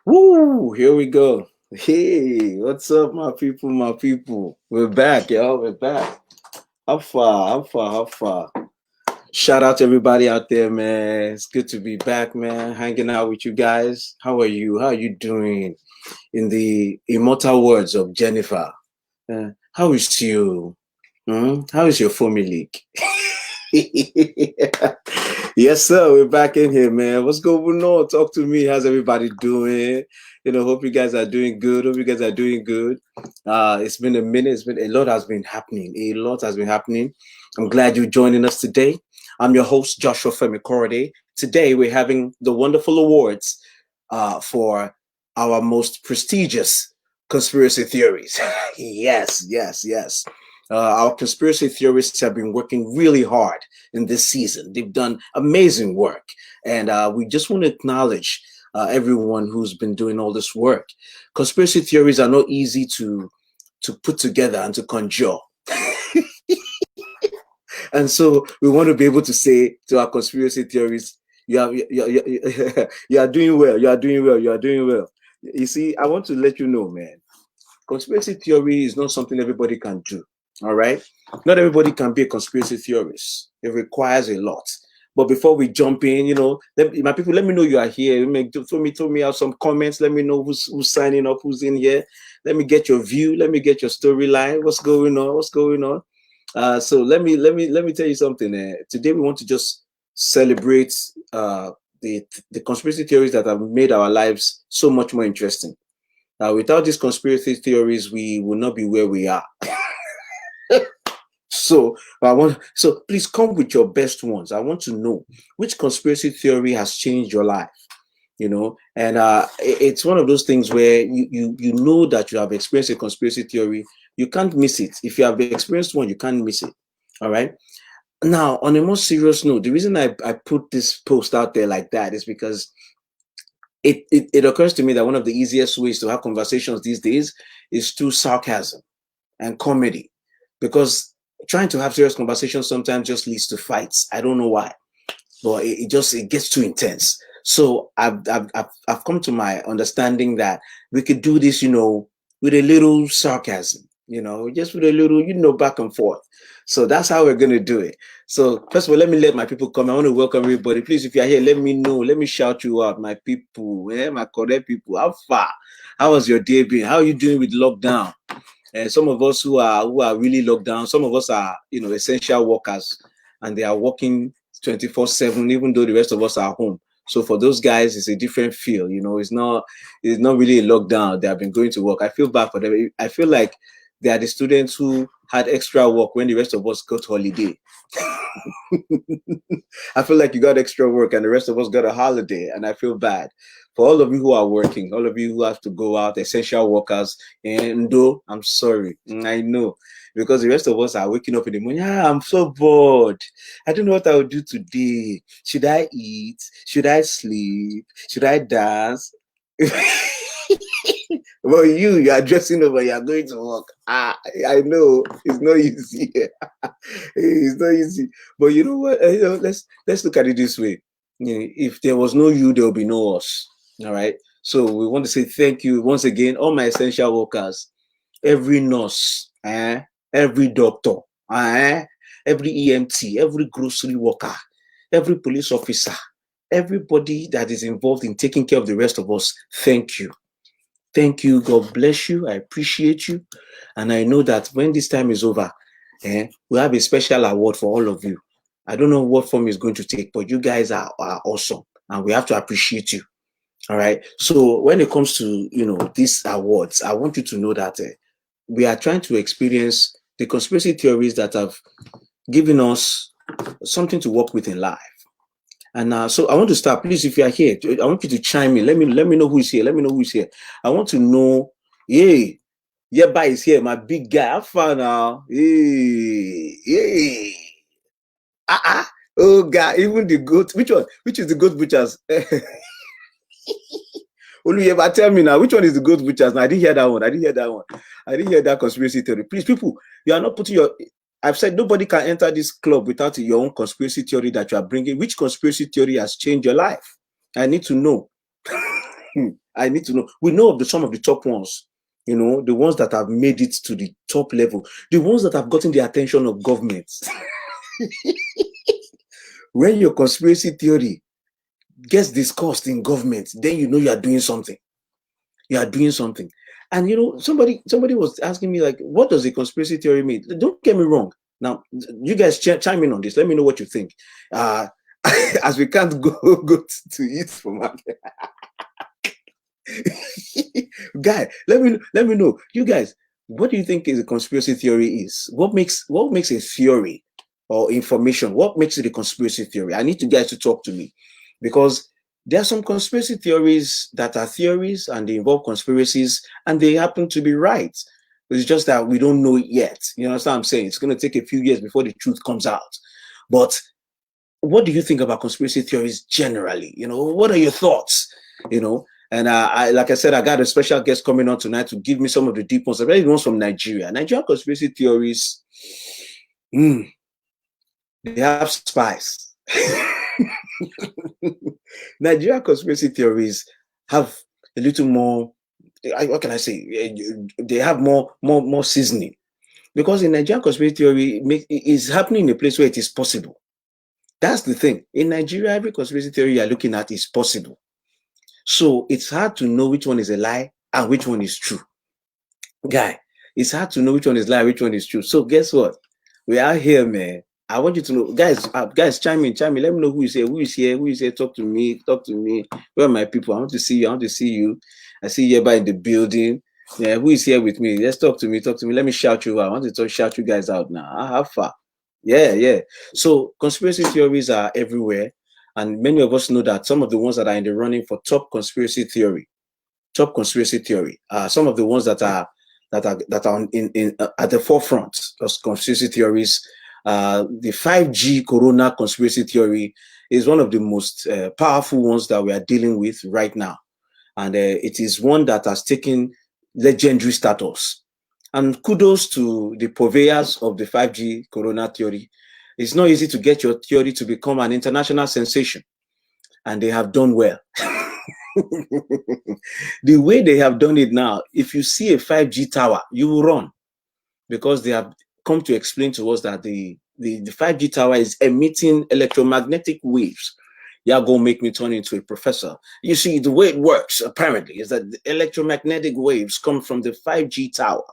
Woo! Here we go. Hey, what's up, my people? My people, we're back, y'all. We're back. How far? How far? How far? Shout out to everybody out there, man. It's good to be back, man. Hanging out with you guys. How are you? How are you doing? In the immortal words of Jennifer, how is you? How is your family? Yes, sir. We're back in here, man. What's going on? Talk to me. How's everybody doing? Hope you guys are doing good. Hope you guys are doing good. It's been a minute. It's been a lot has been happening. A lot has been happening. I'm glad you're joining us today. I'm your host, Joshua Femi. Today we're having the wonderful awards for our most prestigious conspiracy theories. Yes, yes, yes. Our conspiracy theorists have been working really hard in this season. They've done amazing work. And we just want to acknowledge everyone who's been doing all this work. Conspiracy theories are not easy to put together and to conjure. And so we want to be able to say to our conspiracy theories, you are doing well, you are doing well, you are doing well. You see, I want to let you know, man, conspiracy theory is not something everybody can do. All right. Not everybody can be a conspiracy theorist. It requires a lot. But before we jump in, my people, let me know you are here. Throw me out some comments. Let me know who's signing up, who's in here. Let me get your view. Let me get your storyline. What's going on? What's going on? So let me tell you something. Today we want to just celebrate the conspiracy theories that have made our lives so much more interesting. Without these conspiracy theories, we will not be where we are. So please come with your best ones. I want to know which conspiracy theory has changed your life. And it's one of those things where you know that you have experienced a conspiracy theory. You can't miss it. If you have experienced one, you can't miss it. All right. Now, on a more serious note, the reason I put this post out there like that is because it occurs to me that one of the easiest ways to have conversations these days is through sarcasm and comedy, because trying to have serious conversations sometimes just leads to fights. I don't know why, but it gets too intense. So I've come to my understanding that we could do this, with a little sarcasm, just with a little, back and forth. So that's how we're going to do it. So first of all, let my people come. I want to welcome everybody. Please, if you're here, let me know. Let me shout you out, my people, my correct people. How far? How was your day been? How are you doing with lockdown? Some of us who are really locked down, some of us are, essential workers, and they are working 24/7, even though the rest of us are home. So for those guys, it's a different feel. It's not really a lockdown. They have been going to work. I feel bad for them. I feel like they are the students who had extra work when the rest of us got holiday. I feel like you got extra work and the rest of us got a holiday, and I feel bad for all of you who are working, all of you who have to go out, essential workers. And though I'm sorry, I know, because the rest of us are waking up in the morning. I'm so bored. I don't know what I will do today. Should I eat? Should I sleep? Should I dance? Well, you are dressing over, you are going to work. I know it's not easy. It's not easy. But you know what? Let's look at it this way. If there was no you, there will be no us. All right. So we want to say thank you once again, all my essential workers, every nurse, every doctor, every EMT, every grocery worker, every police officer, everybody that is involved in taking care of the rest of us. Thank you. Thank you. God bless you. I appreciate you. And I know that when this time is over, we'll have a special award for all of you. I don't know what form it's going to take, but you guys are awesome. And we have to appreciate you. All right. So when it comes to, these awards, I want you to know that we are trying to experience the conspiracy theories that have given us something to work with in life. And so I want to start. Please, if you are here, I want you to chime in. Let me know who is here. Let me know who is here. I want to know. Hey, Yeba is here, my big guy. Have fun now. Hey. Oh God, even the goat. Which one? Which is the goat butchers? Oluyeba, tell me now, which one is the goat butchers? Now, I didn't hear that one. I didn't hear that conspiracy theory. Please, people, you are not putting your. I've said nobody can enter this club without your own conspiracy theory that you are bringing. Which conspiracy theory has changed your life? I need to know. I need to know. We know of some of the top ones, you know, the ones that have made it to the top level, the ones that have gotten the attention of governments. When your conspiracy theory gets discussed in government, then you know you are doing something. You are doing something. And you know, somebody was asking me, like, what does a conspiracy theory mean? Don't get me wrong. Now, you guys chime in on this. Let me know what you think. As we can't go to eat for market. Guy, let me know. You guys, what do you think is a conspiracy theory is? What makes a theory or information? What makes it a conspiracy theory? I need you guys to talk to me, because there are some conspiracy theories that are theories and they involve conspiracies and they happen to be right. It's just that we don't know it yet. You understand what I'm saying? It's going to take a few years before the truth comes out. But what do you think about conspiracy theories generally? You know, what are your thoughts? You know, and like I said, I got a special guest coming on tonight to give me some of the deep ones, especially the ones from Nigeria. Nigerian conspiracy theories, they have spice. Nigerian conspiracy theories have a little more, what can I say? They have more seasoning, because in Nigerian conspiracy theory is happening in a place where it is possible. That's the thing. In Nigeria, every conspiracy theory you're looking at is possible. So it's hard to know which one is a lie and which one is true. Guy, it's hard to know which one is lie, which one is true. So guess what? We are here, man. I want you to know, guys, chime in. Let me know who is here. Talk to me. Where are my people? I want to see you. I see you by in the building. Yeah, who is here with me? Let's talk to me. Let me shout you out. I want to shout you guys out now. How far? Yeah. So conspiracy theories are everywhere, and many of us know that some of the ones that are in the running for top conspiracy theory, some of the ones that are in at the forefront of conspiracy theories. The 5G corona conspiracy theory is one of the most powerful ones that we are dealing with right now, and it is one that has taken legendary status. And kudos to the purveyors of the 5G corona theory. It's not easy to get your theory to become an international sensation, and they have done well. The way they have done it now, if you see a 5G tower, you will run, because they have come to explain to us that the 5G tower is emitting electromagnetic waves. You're going to make me turn into a professor. You see, the way it works, apparently, is that the electromagnetic waves come from the 5G tower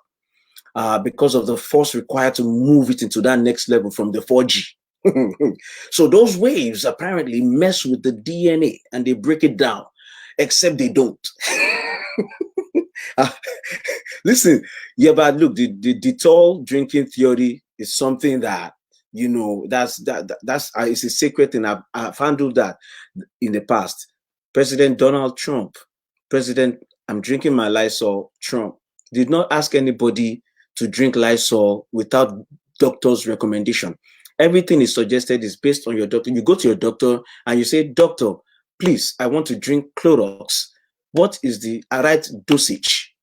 because of the force required to move it into that next level from the 4G. So those waves apparently mess with the DNA and they break it down, except they don't. Listen, yeah, but look, the tall drinking theory is something that, you know, that's it's a secret, and I've handled that in the past. President Donald Trump, I'm drinking my Lysol. Trump did not ask anybody to drink Lysol without doctor's recommendation. Everything is suggested is based on your doctor. You go to your doctor and you say, doctor, please, I want to drink Clorox. What is the right dosage?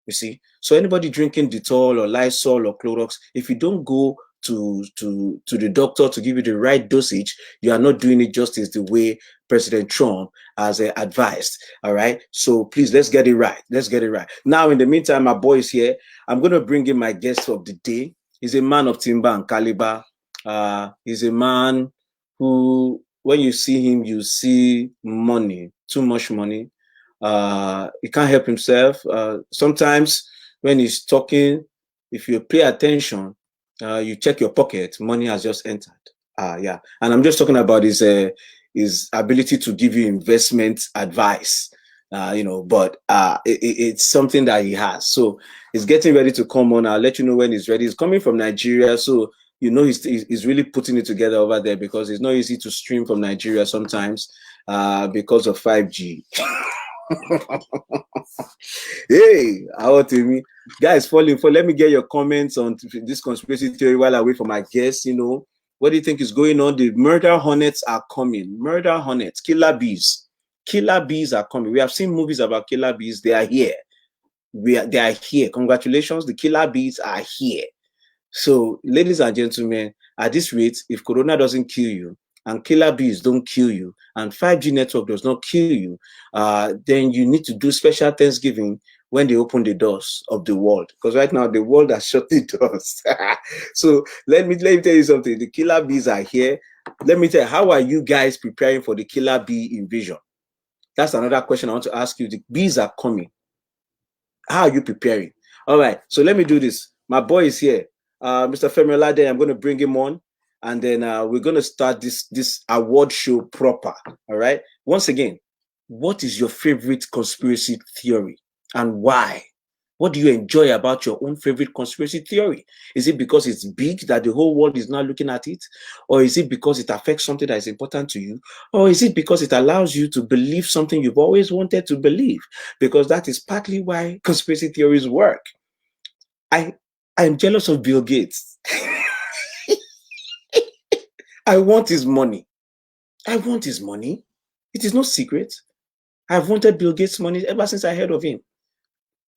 You see, so anybody drinking Dettol or Lysol or Clorox, if you don't go to the doctor to give you the right dosage, you are not doing it justice the way President Trump has advised. All right, so please, let's get it right. Now, in the meantime, my boy is here. I'm going to bring in my guest of the day. He's a man of timber and caliber. He's a man who, when you see him, you see money, too much money. He can't help himself. Sometimes when he's talking, if you pay attention, you check your pocket, money has just entered. Yeah, and I'm just talking about his ability to give you investment advice. You know, but it's something that he has. So he's getting ready to come on. I'll let you know when he's ready. He's coming from Nigeria, so you know he's really putting it together over there, because it's not easy to stream from Nigeria sometimes because of 5G. Hey, how to me, guys? Falling for. Let me get your comments on this conspiracy theory while I wait for my guests. You know, what do you think is going on? The murder hornets are coming. Murder hornets, killer bees. Killer bees are coming. We have seen movies about killer bees. They are here. They are here. Congratulations, the killer bees are here. So, ladies and gentlemen, at this rate, if Corona doesn't kill you, and killer bees don't kill you, and 5G network does not kill you, then you need to do special Thanksgiving when they open the doors of the world. Because right now the world has shut the doors. So let me tell you something. The killer bees are here. Let me tell you, how are you guys preparing for the killer bee invasion? That's another question I want to ask you. The bees are coming. How are you preparing? All right. So let me do this. My boy is here. Mr. Femi Oladehin, I'm going to bring him on. And then we're going to start this award show proper. All right. Once again, what is your favorite conspiracy theory and why? What do you enjoy about your own favorite conspiracy theory? Is it because it's big that the whole world is now looking at it? Or is it because it affects something that is important to you? Or is it because it allows you to believe something you've always wanted to believe? Because that is partly why conspiracy theories work. I'm jealous of Bill Gates. I want his money. I want his money. It is no secret. I've wanted Bill Gates' money ever since I heard of him.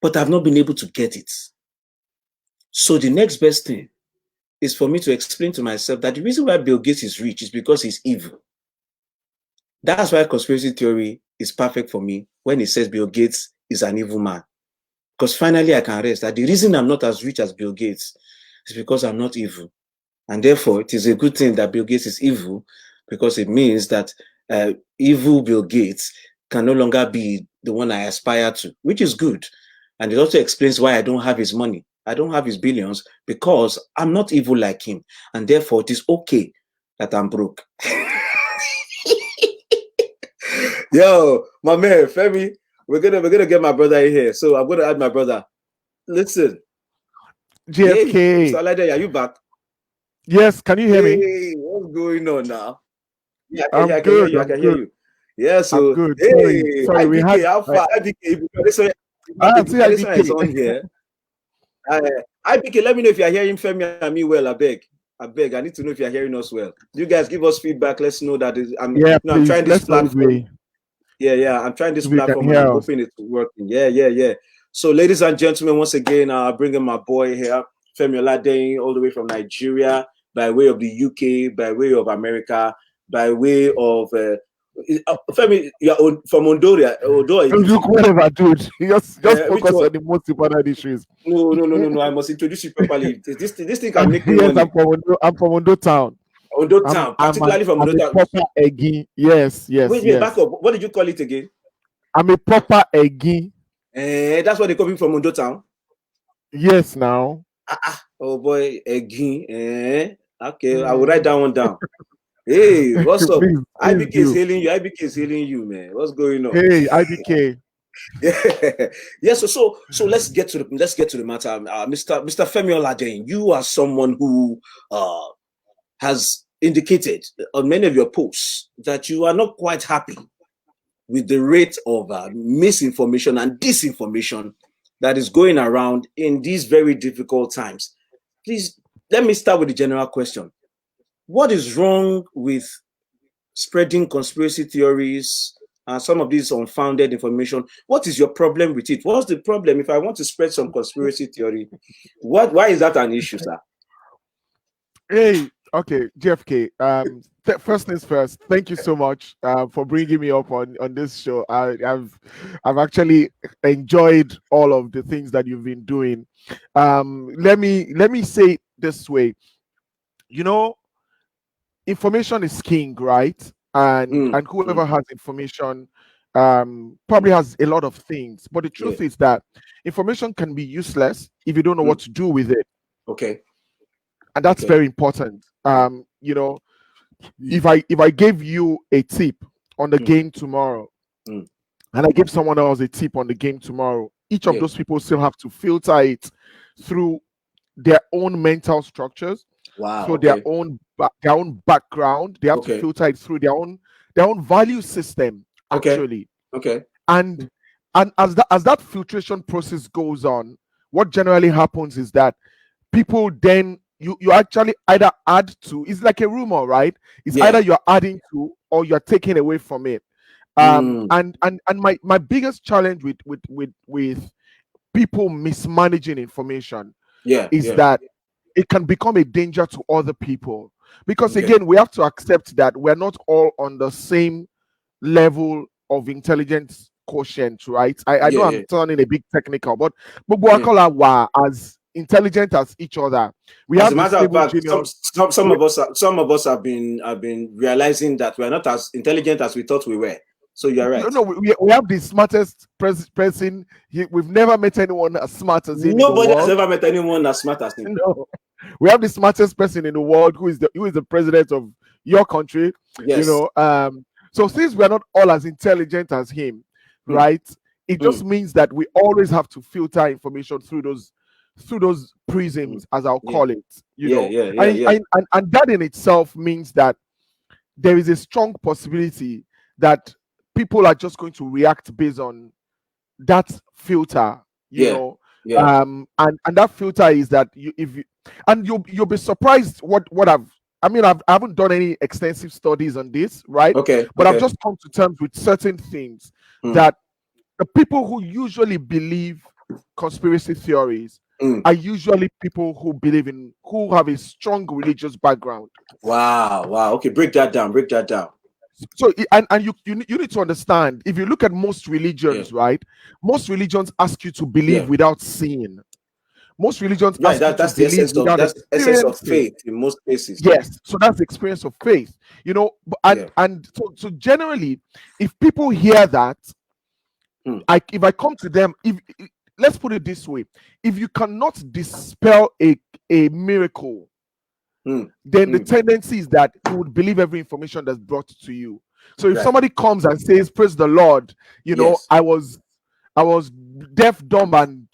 But I've not been able to get it. So the next best thing is for me to explain to myself that the reason why Bill Gates is rich is because he's evil. That's why conspiracy theory is perfect for me when it says Bill Gates is an evil man. Because finally I can rest that the reason I'm not as rich as Bill Gates is because I'm not evil. And therefore, it is a good thing that Bill Gates is evil, because it means that evil Bill Gates can no longer be the one I aspire to, which is good. And it also explains why I don't have his money. I don't have his billions because I'm not evil like him. And therefore, it is okay that I'm broke. Yo, my man, Femi, we're gonna get my brother in here. So I'm gonna add my brother. Listen. JFK. Hey, Mr. Oladehin, are you back? Yes, can you hear me? Hey, what's going on now? Yeah, I'm I can good. hear you. I can hear you. Yeah, so I'm good. hey, Sorry, we IBK, had. how far? IBK, this one See is IBK. on here. IBK, let me know if you're hearing Femi and me well. I beg, I need to know if you're hearing us well. You guys give us feedback. Let's know that I'm trying this platform. Yeah, I'm trying this platform and I'm hoping it's working. Yeah. So, ladies and gentlemen, once again, bringing my boy here, Femi Oladehin, all the way from Nigeria, by way of the UK, by way of America, by way of Femi, you're from Ondoria. Look, whatever, dude. Just focus on the most important issues. No. I must introduce you properly. This thing can make me money. I'm from Ondo Town. Ondo Town, particularly from Ondo Town. Proper Eggy. Yes. Wait, back up. What did you call it again? I'm a proper Eggy. That's what they call me from Ondo Town. Yes, now. Oh boy, Eggy. Okay, I will write that one down. Hey, what's up? Please IBK is hailing you. IBK is hailing you, man. What's going on? Hey, IBK. Yeah. So let's get to the matter. Mr. Femi Oladehin, you are someone who has indicated on many of your posts that you are not quite happy with the rate of misinformation and disinformation that is going around in these very difficult times. Please, let me start with the general question. What is wrong with spreading conspiracy theories and some of these unfounded information? What is your problem with it? What's the problem if I want to spread some conspiracy theory? Why is that an issue, sir? Hey, okay, JFK. First things first. Thank you so much for bringing me up on this show. I've actually enjoyed all of the things that you've been doing. Let me say it this way. You know, information is king, right? And whoever has information probably has a lot of things. But the truth is that information can be useless if you don't know what to do with it. Okay. And that's very important. You know, if I gave you a tip on the game tomorrow, and I give someone else a tip on the game tomorrow, each of those people still have to filter it through their own mental structures, through their own background. They have to filter it through their own value system, actually. Okay. And as that filtration process goes on, what generally happens is that people then you actually either add to, it's like a rumor, right? It's either you're adding to or you're taking away from it. And my biggest challenge with people mismanaging information is that it can become a danger to other people. Because again, we have to accept that we're not all on the same level of intelligence quotient, right? I know I'm turning a bit technical, but Buakola were as intelligent as each other. We as have a matter of fact, some of us have been realizing that we're not as intelligent as we thought we were. So you're right. No, we have the smartest person. We've never met anyone as smart as him. Nobody has ever met anyone as smart as him. No. We have the smartest person in the world who is the president of your country. Yes. So since we're not all as intelligent as him, right? It just means that we always have to filter information through those prisms, as I'll call it. And that in itself means that there is a strong possibility that people are just going to react based on that filter, you know. And that filter is that you'll be surprised what I haven't done any extensive studies on this, right? But I've just come to terms with certain things that the people who usually believe conspiracy theories are usually people who have a strong religious background. Wow. Okay, break that down. So and you need to understand, if you look at most religions, right? Most religions ask you to believe without seeing. Most religions ask you to believe without essence of faith in most cases. Yes, so that's the experience of faith, and so generally, if people hear that, if I come to them, if let's put it this way, if you cannot dispel a miracle, then the tendency is that you would believe every information that's brought to you. So if somebody comes and says, "Praise the Lord," I was deaf, dumb, and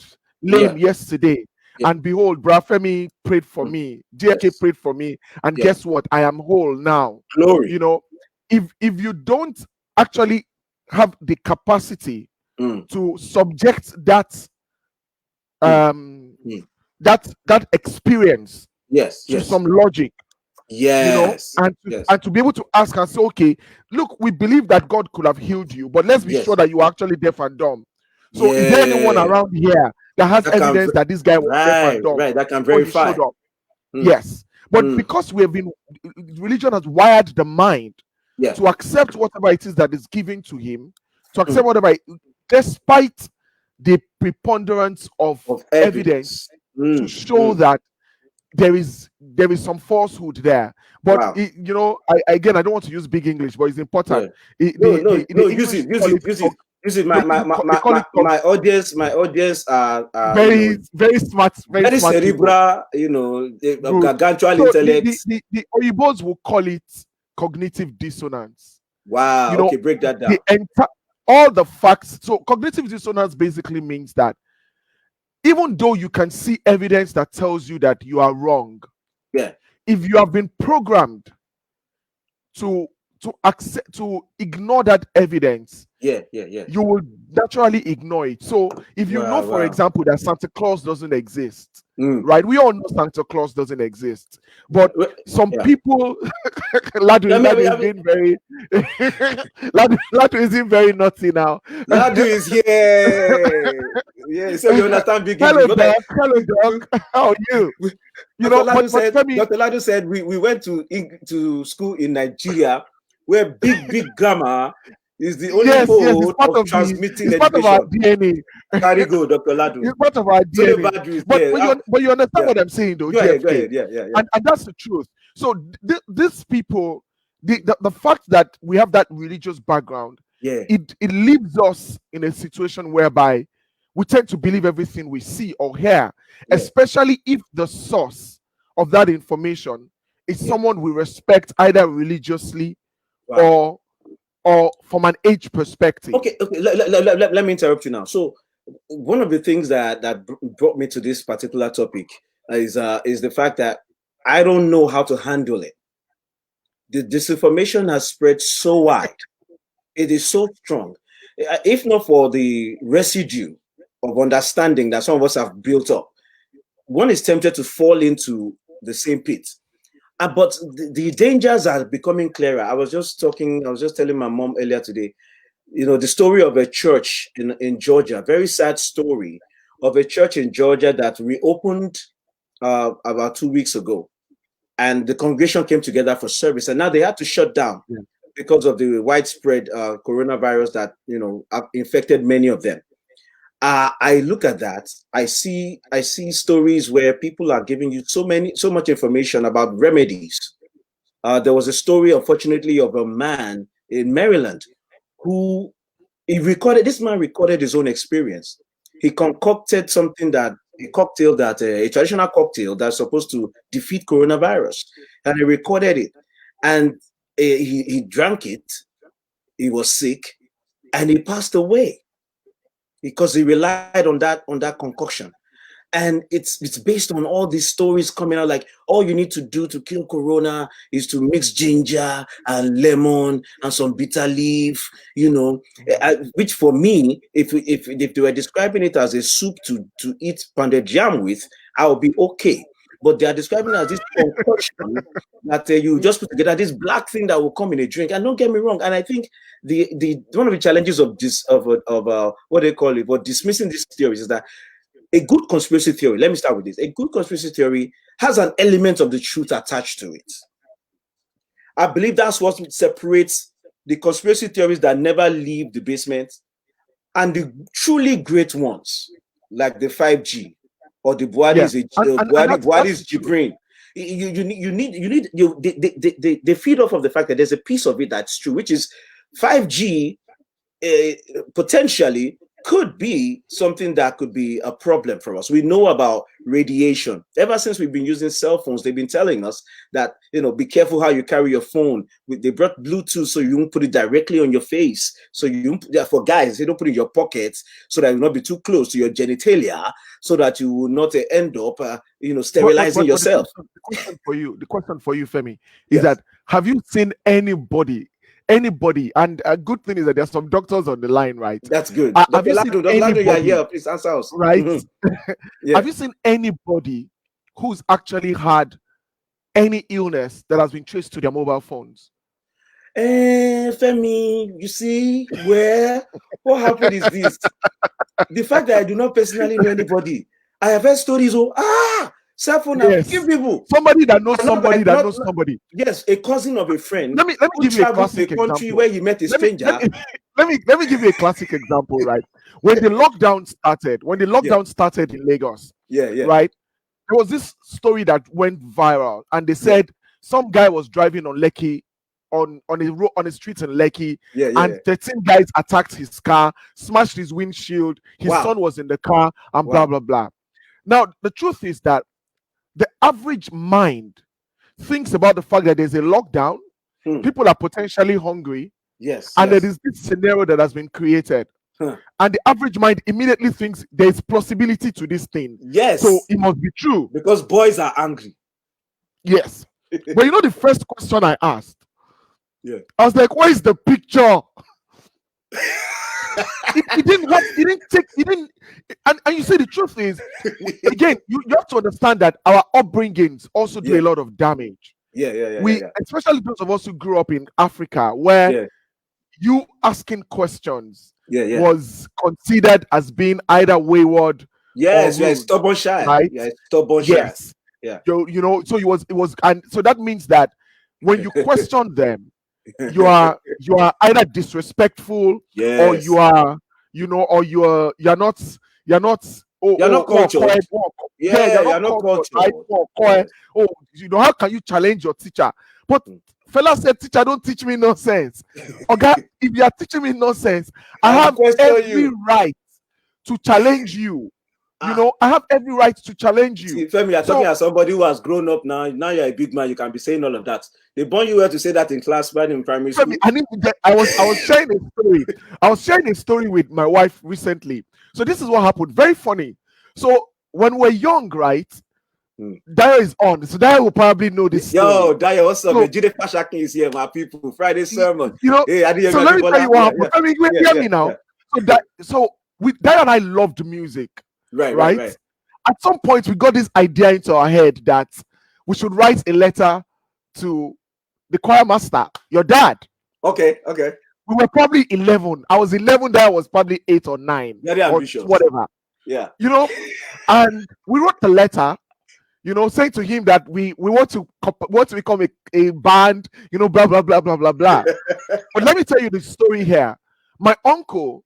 lame yesterday, and behold, Olufemi prayed for me, JK prayed for me, and guess what? I am whole now. Glory. If you don't actually have the capacity to subject that that experience to some logic, and to be able to ask and say, okay, look, we believe that God could have healed you, but let's be sure that you are actually deaf and dumb. So is there anyone around here that has evidence that this guy was deaf and dumb? Right, that can verify. Yes, but because religion has wired the mind to accept whatever it is that is given to him, to accept whatever, despite the preponderance of evidence to show that there is some falsehood there. But again, I don't want to use big English, but it's important. Use it. My audience are very smart, very cerebral, gargantuan intellect. The Oyibos will call it cognitive dissonance. Wow. Okay, break that down. All the facts. So cognitive dissonance basically means that even though you can see evidence that tells you that you are wrong, if you have been programmed to ignore that evidence, you will naturally ignore it. So if you know, for example, that Santa Claus doesn't exist, right? We all know Santa Claus doesn't exist, but some people, Ladu is being very naughty now. Ladu is here. Yeah, so you understand big English. Hello, Doc. How are you? Dr. Ladu said we went to school in Nigeria where big grammar is the only mode of transmitting education. Part of our DNA. Carry go, Dr. Ladu. It's part of our DNA. But you understand what I'm saying, though. Go ahead. And that's the truth. So these people, the fact that we have that religious background, it leaves us in a situation whereby we tend to believe everything we see or hear, especially if the source of that information is someone we respect either religiously or from an age perspective. Okay. Let me interrupt you now. So one of the things that brought me to this particular topic is the fact that I don't know how to handle it. The disinformation has spread so wide. It is so strong. If not for the residue of understanding that some of us have built up, one is tempted to fall into the same pit. But the dangers are becoming clearer. I was just telling my mom earlier today, the story of a church in Georgia, very sad story of a church in Georgia that reopened about 2 weeks ago. and the congregation came together for service, and now they had to shut down because of the widespread coronavirus that infected many of them. I look at that. I see stories where people are giving you so much information about remedies. There was a story, unfortunately, of a man in Maryland who this man recorded his own experience. He concocted a traditional cocktail that's supposed to defeat coronavirus, and he recorded it, and he drank it. He was sick, and he passed away because he relied on that concoction. And it's based on all these stories coming out, like all you need to do to kill corona is to mix ginger and lemon and some bitter leaf, which for me, if they were describing it as a soup to eat pounded yam with, I would be okay. But they are describing it as this concoction that you just put together, this black thing that will come in a drink. And don't get me wrong, and I think the one of the challenges of this of what they call it, but dismissing these theories is that a good conspiracy theory, let me start with this. A good conspiracy theory has an element of the truth attached to it. I believe that's what separates the conspiracy theories that never leave the basement and the truly great ones, like the 5G or the Buhari's Jibrin. They feed off of the fact that there's a piece of it that's true, which is 5G potentially could be something that could be a problem for us. We know about radiation. Ever since we've been using cell phones, they've been telling us that, be careful how you carry your phone. They brought Bluetooth so you won't put it directly on your face. So for guys, they don't put it in your pockets so that it will not be too close to your genitalia, so that you will not end up, sterilizing yourself. The question for you, Femi, is that have you seen anybody, and a good thing is that there's some doctors on the line, right? That's good. Have you seen anybody here? Please answer us. Right? Mm-hmm. Have you seen anybody who's actually had any illness that has been traced to their mobile phones? Femi, you see what happened is this. The fact that I do not personally know anybody, I have heard stories of cell phone give people. Somebody that knows somebody that knows somebody. Yes, a cousin of a friend. Let me give you a classic example. Where you met a stranger. Let me give you a classic example, right? When the lockdown started in Lagos, right? There was this story that went viral, and they said some guy was driving on Lekki, on a street in Lekki, and 13 guys attacked his car, smashed his windshield. His son was in the car, and blah blah blah. Now the truth is that the average mind thinks about the fact that there's a lockdown, people are potentially hungry, and there is this scenario that has been created. And the average mind immediately thinks there's plausibility to this thing. So it must be true. Because boys are angry. Yes. But the first question I asked, I was like, where is the picture? He didn't, and you say the truth is, again, you have to understand that our upbringings also do a lot of damage. Especially those of us who grew up in Africa, where you asking questions was considered as being either wayward, stubborn shy, right? Stubborn shy. So it was, and so that means that when you question them, you are either disrespectful, or you're not cultured. You're not cultured. Right? How can you challenge your teacher? But fella said, teacher, don't teach me nonsense. Okay, if you are teaching me nonsense, I have every right to challenge you. I have every right to challenge you. See, Femi, you're talking as somebody who has grown up now. Now you're a big man. You can be saying all of that. They born you well to say that in class, but in primary school. Femi, I was sharing a story. I was sharing a story with my wife recently. So this is what happened. Very funny. So when we're young, right? Dio is on. So Dio will probably know this story. Yo, Dio, what's up? Jide Fashakin is here, my people. Friday sermon. Hey, so let me tell you what happened. I mean, hear me now. So Dio and I loved music. Right. At some point, we got this idea into our head that we should write a letter to the choir master, your dad. Okay. We were probably 11. I was 11. Dad was probably 8 or 9. Very ambitious. Whatever. Yeah. And we wrote the letter. saying to him that we want to become a band, blah blah blah blah blah blah. But let me tell you the story here. My uncle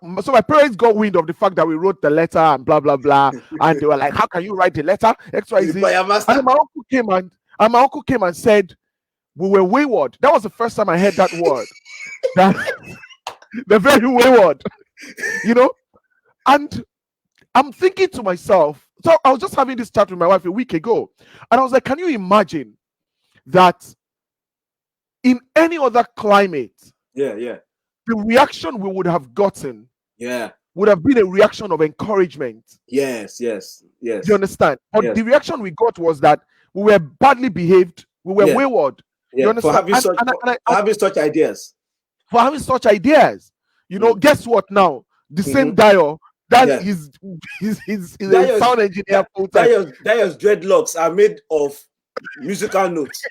my parents got wind of the fact that we wrote the letter and blah blah blah, and they were like, "How can you write the letter?" XYZ. And my uncle came and said, "We were wayward." That was the first time I heard that word. They're very wayward, And I'm thinking to myself, so I was just having this chat with my wife a week ago, and I was like, "Can you imagine that in any other climate, the reaction we would have gotten, would have been a reaction of encouragement?" Yes. You understand? But the reaction we got was that we were badly behaved, we were wayward. You understand? For having such ideas. For having such ideas. Guess what now? The same Dio, that he's a sound engineer full time. Dio's dreadlocks are made of musical notes.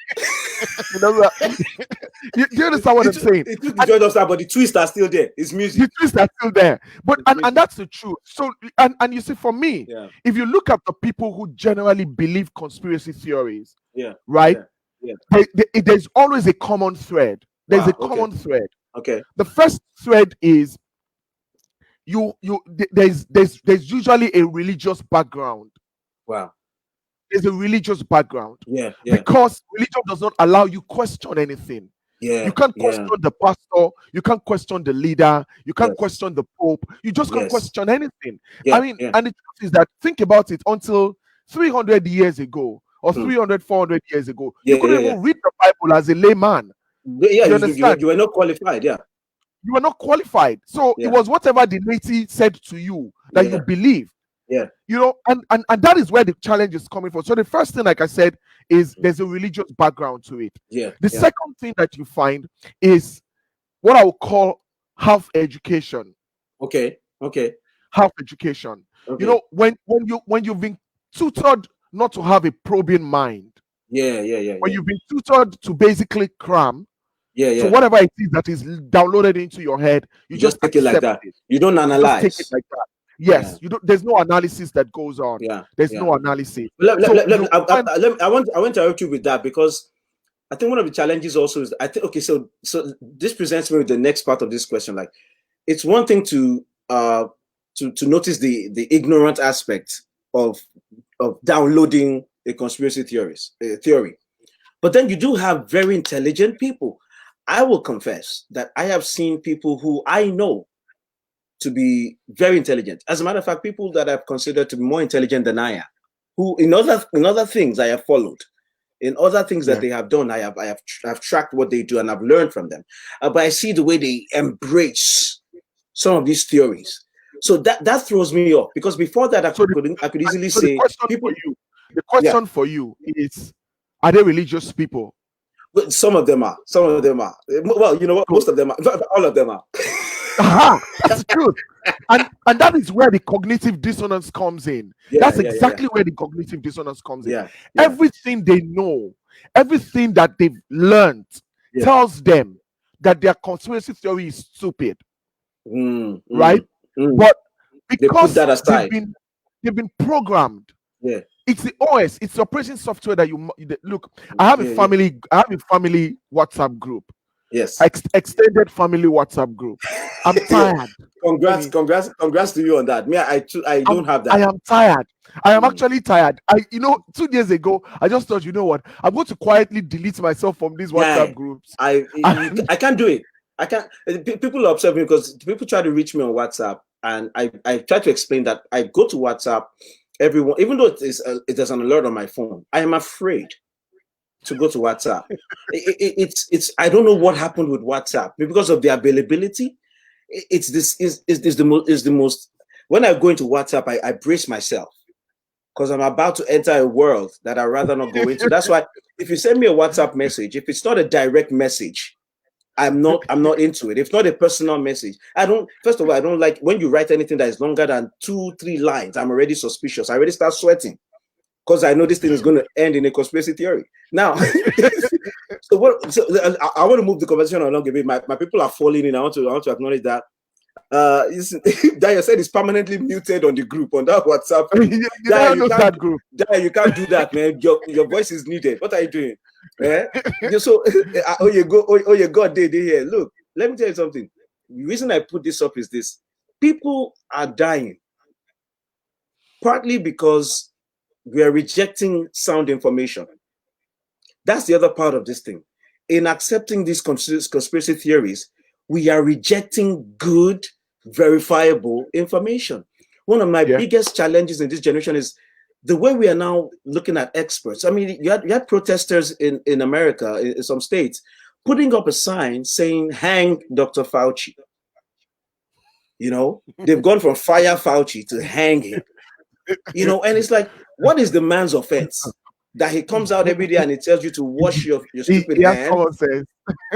You understand what I'm saying? It took the dreadlocks out, but the twists are still there. It's music. The twists are still there. But and that's the truth. So and you see, for me, if you look at the people who generally believe conspiracy theories, right? There's always a common thread. There's a common thread. Okay. The first thread is there's usually a religious background. Wow. There's a religious background. Yeah. Because religion does not allow you question anything. Yeah. You can't question the pastor, you can't question the leader, you can't question the pope, you just can't question anything. And the truth is that, think about it, until 300 years ago or 300, 400 years ago, you couldn't even read the Bible as a layman. You understand? You were not qualified, You were not qualified. So it was whatever the laity said to you that you believe. Yeah. And that is where the challenge is coming from. So the first thing, like I said, is there's a religious background to it. Yeah. The second thing that you find is what I would call half education. Okay. Half education. Okay. When you've been tutored not to have a probing mind. When you've been tutored to basically cram. So whatever it is that is downloaded into your head, you just take it like that. You don't analyze. Just take it like that. Yes, you don't. There's no analysis that goes on. There's no analysis. I want to interrupt you with that, because I think one of the challenges also is, I think, okay, so this presents me with the next part of this question. Like, it's one thing to notice the ignorant aspect of downloading a conspiracy theory, but then you do have very intelligent people. I will confess that I have seen people who I know to be very intelligent. As a matter of fact, people that I've considered to be more intelligent than I am, who in other things I have followed, in other things that they have done, I've tracked what they do and I've learned from them. But I see the way they embrace some of these theories. So that throws me off, because before that I could easily say the question for you is, are they religious people? But some of them are. Well, you know what? Most of them are. All of them are. That's true. And that is where the cognitive dissonance comes in. That's exactly where the cognitive dissonance comes in. Everything they know, everything that they've learned tells them that their conspiracy theory is stupid. Right? But because they put that aside. They've been programmed. It's the OS, it's the operating software that you look. I have a family WhatsApp group. Yes. Extended family WhatsApp group. I'm tired. Congrats to you on that. Me, I don't have that. I am tired. I am actually tired. 2 days ago, I just thought, you know what? I'm going to quietly delete myself from these WhatsApp groups. I can't do it. I can't. People are upset because people try to reach me on WhatsApp, and I try to explain that I go to WhatsApp. Everyone, even though it is an alert on my phone, I am afraid to go to WhatsApp. It's I don't know what happened with WhatsApp, because of the availability. It's the most. When I go into WhatsApp, I brace myself, because I'm about to enter a world that I'd rather not go into. That's why if you send me a WhatsApp message, if it's not a direct message, I'm not into it. If it's not a personal message, first of all, I don't like when you write anything that is longer than 2-3 lines. I'm already suspicious. I already start sweating, because I know this thing is going to end in a conspiracy theory. Now, I want to move the conversation along a bit. My people are falling in. I want to acknowledge that. Daniel said it's permanently muted on the group on that WhatsApp. you Daniel, that group. Daniel, you can't do that, man. Your voice is needed. What are you doing? Eh? So, you God, they here. Look, let me tell you something. The reason I put this up is this: people are dying partly because we are rejecting sound information. That's the other part of this thing. In accepting these conspiracy theories, we are rejecting good, verifiable information. One of my biggest challenges in this generation is the way we are now looking at experts. I mean, you had protesters in America, in some states, putting up a sign saying, hang Dr. Fauci. You know, they've gone from fire Fauci to hang him. You know, and it's like, what is the man's offense? That he comes out every day and he tells you to wash your stupid hands.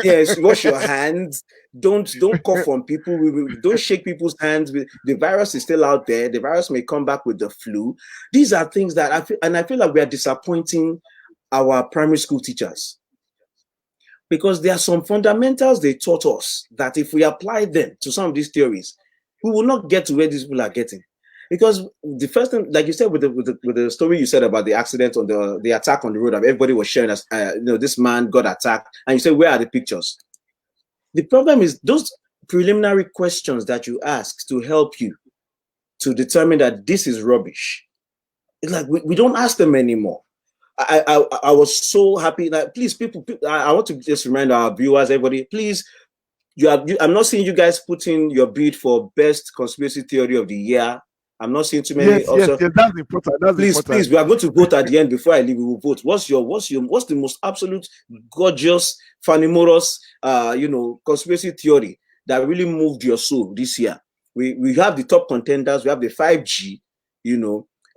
Yes, wash your hands. Don't cough on people. Don't shake people's hands. The virus is still out there. The virus may come back with the flu. These are things that I feel like we are disappointing our primary school teachers, because there are some fundamentals they taught us that if we apply them to some of these theories, we will not get to where these people are getting. Because the first thing, like you said, with the story you said about the accident on the attack on the road, everybody was sharing as this man got attacked, and you say, where are the pictures? The problem is those preliminary questions that you ask to help you to determine that this is rubbish. It's like we don't ask them anymore. I was so happy. Like, please, people, I want to just remind our viewers, everybody, please. I'm not seeing you guys put in your bid for best conspiracy theory of the year. I'm not seeing too many. Yes, that's important. Please, we are going to vote at the end. Before I leave, we will vote. What's the most absolute gorgeous, fanimorous, conspiracy theory that really moved your soul this year? We have the top contenders. We have the 5G.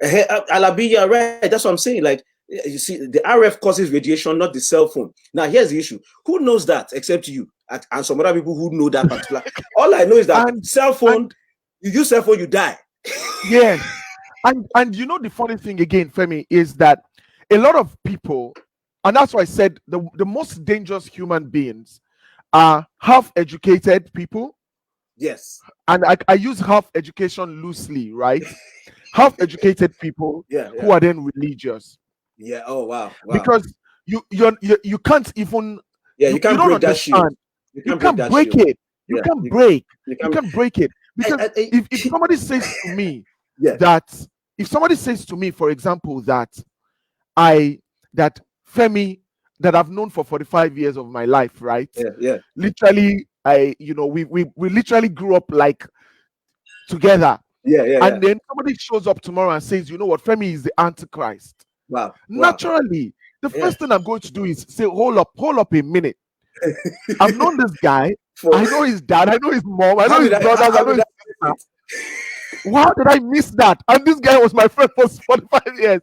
Alabi, you're right. That's what I'm saying. Like, you see, the RF causes radiation, not the cell phone. Now, here's the issue: who knows that except you and some other people who know that particular? All I know is that cell phone. You use cell phone, you die. Yes, and you know the funny thing again, Femi, is that a lot of people, and that's why I said the most dangerous human beings are half-educated people. Yes, and I use half education loosely, right? Half-educated people who are then religious. Yeah. Oh wow. Because you can't even you can't break that shield. You can't break it. You can't break it. Because if somebody says to me if somebody says to me, for example, that Femi, that I've known for 45 years of my life, right? Literally, we literally grew up like together. And then somebody shows up tomorrow and says, you know what, Femi is the Antichrist. Wow. Naturally, the first thing I'm going to do is say, hold up a minute. I've known this guy. I know his dad. I know his mom. I know his brothers. I know his sister. How did I miss that? And this guy was my friend for 45 years.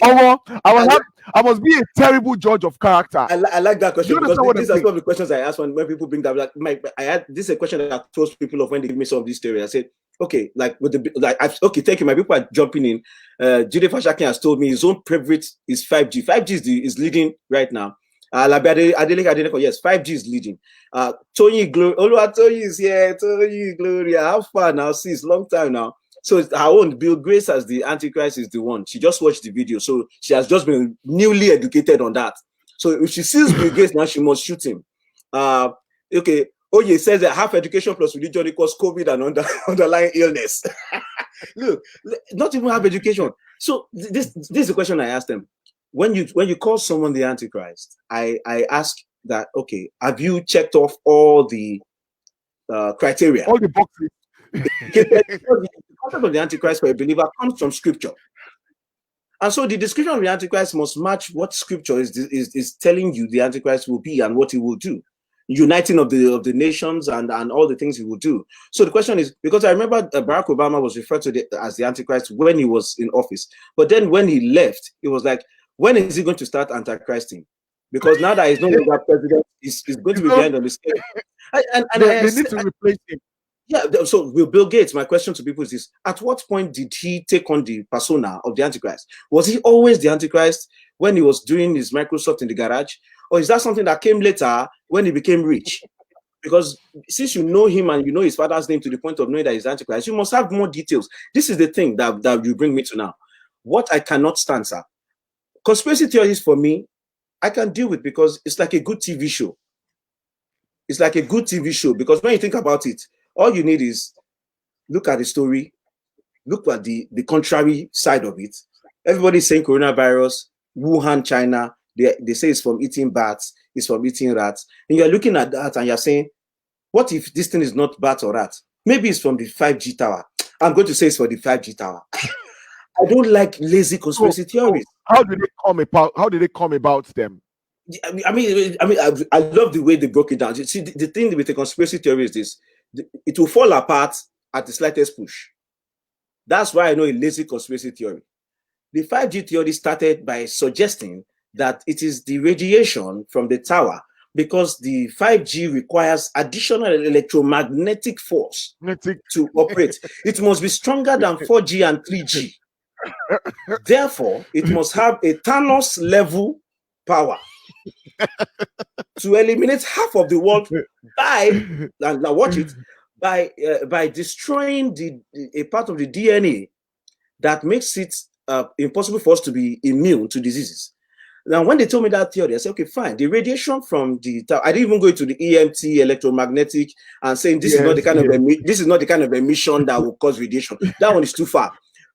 I must be a terrible judge of character. I like that question, because these are some of the questions I ask when people bring that. Like, this is a question that I throws people off when they give me some of these theories. I said, okay, thank you. My people are jumping in. Jide Fashakin has told me his own favorite is 5G. 5G is leading right now. Yes, 5G is leading. Tony is here. Tony Gloria, how far now? Since long time now. So her own Bill Grace as the Antichrist is the one. She just watched the video, so she has just been newly educated on that. So if she sees Bill Gates now, she must shoot him. Okay. Oye says that half education plus religion equals COVID and underlying illness. Look, not even half education. So this is the question I asked them. When you call someone the Antichrist, I ask that, okay, have you checked off all the criteria? All the boxes. The concept of the Antichrist for a believer comes from Scripture. And so the description of the Antichrist must match what Scripture is telling you the Antichrist will be and what he will do. Uniting of the nations and all the things he will do. So the question is, because I remember Barack Obama was referred to as the Antichrist when he was in office. But then when he left, it was like, when is he going to start Antichristing? Because now that he's no longer president, he's going to be behind on the scale. They need to replace him. Yeah, so with Bill Gates, my question to people is this: at what point did he take on the persona of the Antichrist? Was he always the Antichrist when he was doing his Microsoft in the garage? Or is that something that came later when he became rich? Because since you know him and you know his father's name to the point of knowing that he's Antichrist, you must have more details. This is the thing that you bring me to now. What I cannot stand, sir. Conspiracy theories for me, I can deal with because it's like a good TV show. It's like a good TV show because when you think about it, all you need is look at the story, look at the contrary side of it. Everybody's saying coronavirus, Wuhan, China. They say it's from eating bats, it's from eating rats. And you're looking at that and you're saying, what if this thing is not bat or rat? Maybe it's from the 5G tower. I'm going to say it's for the 5G tower. I don't like lazy conspiracy theories. How did they come about? How did they come about them? I love the way they broke it down. See, the thing with the conspiracy theory is this: it will fall apart at the slightest push. That's why I know a lazy conspiracy theory. The 5G theory started by suggesting that it is the radiation from the tower because the 5G requires additional electromagnetic force to operate. It must be stronger than 4G and 3G. Therefore, it must have a Thanos level power to eliminate half of the world by, now watch it, by destroying a part of the DNA that makes it impossible for us to be immune to diseases. Now, when they told me that theory, I said, okay, fine. The radiation from the I didn't even go into the EMT, electromagnetic, and saying this is not the kind of emission that will cause radiation. That one is too far.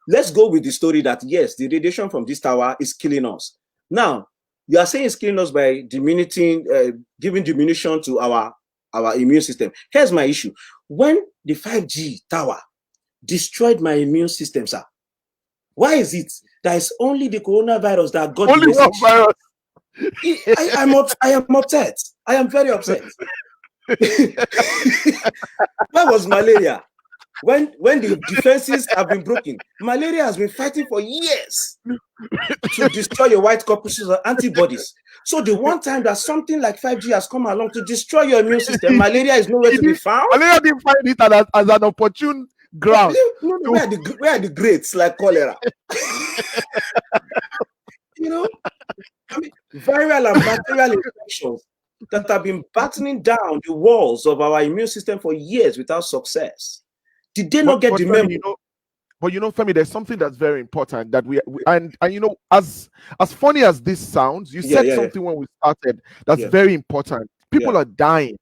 Let's go with the story that yes, the radiation from this tower is killing us. Now, you are saying it's killing us by giving diminution to our immune system. Here's my issue. When the 5G tower destroyed my immune system, sir, why is it that it's only the coronavirus that got only the message? One virus. I am upset. I am very upset. Where was malaria? When the defenses have been broken, malaria has been fighting for years to destroy your white corpuscles of antibodies. So the one time that something like 5G has come along to destroy your immune system, malaria is nowhere to be found. Malaria didn't find it as an opportune ground. Where are the greats like cholera? I mean, viral and bacterial infections that have been battering down the walls of our immune system for years without success. Did they not get the memo? But Femi, there's something that's very important that we as funny as this sounds, you said something when we started that's very important. People are dying.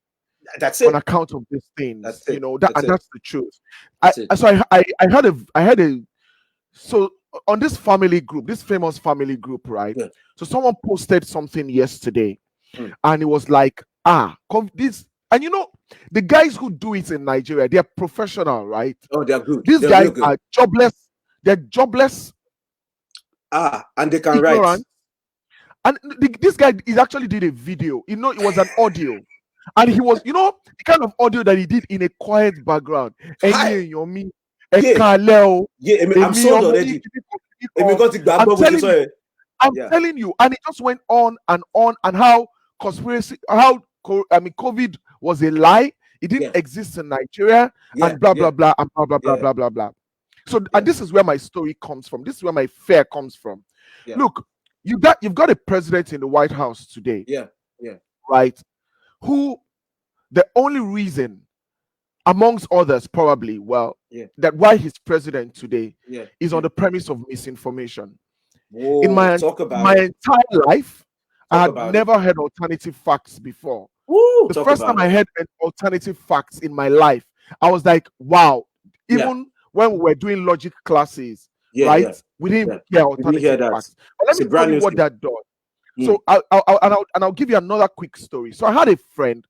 That's it. On account of these things, that's the truth. So on this family group, this famous family group, right? Yeah. So someone posted something yesterday, and it was like, this, and the guys who do it in Nigeria, they're professional, right? Oh, they're good. These guys are jobless. They're jobless. And they can write. And this guy actually did a video. It was an audio. And he was, the kind of audio that he did in a quiet background. I'm sold already. I'm telling you, and it just went on, and how COVID was a lie. It didn't exist in Nigeria, and blah blah blah, and blah blah blah blah blah blah. So, and this is where my story comes from. This is where my fear comes from. Yeah. Look, you've got a president in the White House today. Right? Who the only reason, amongst others, probably, that why he's president today is on the premise of misinformation. Whoa, in my entire life, I had never heard alternative facts before. The first time I heard alternative facts in my life, I was like, wow. Even when we were doing logic classes, right? We didn't hear alternative facts. But let me tell you what that does. So I'll give you another quick story. So I had a friend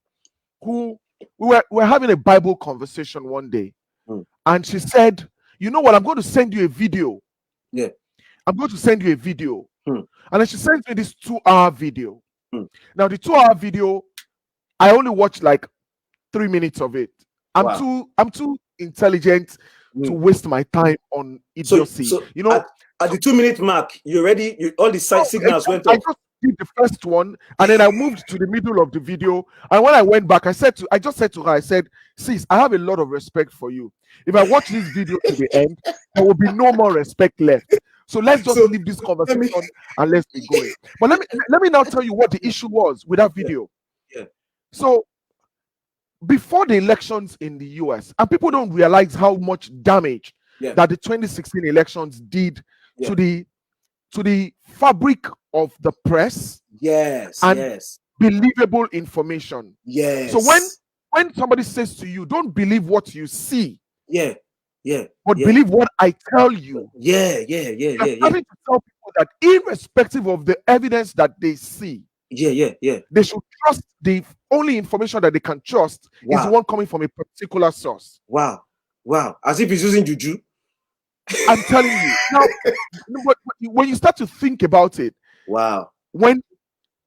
who we were having a Bible conversation one day, and she said, "You know what? I'm going to send you a video. I'm going to send you a video." And then she sent me this 2-hour video. Now the 2-hour video, I only watched like 3 minutes of it. I'm too intelligent to waste my time on idiocy. So at the 2-minute mark, all the signals went off. Did the first one, and then I moved to the middle of the video, and when I went back, I just said to her, I said, "Sis, I have a lot of respect for you. If I watch this video to the end, there will be no more respect left. So let's just leave this conversation and let's be going." But let me now tell you what the issue was with that video. So before the elections in the US, and people don't realize how much damage that the 2016 elections did to the fabric of the press. And believable information. So when somebody says to you, don't believe what you see, but believe what I tell you. You're starting to tell people that irrespective of the evidence that they see, they should trust the only information that they can trust is the one coming from a particular source. Wow. As if he's using juju. I'm telling you. Now, when you start to think about it, when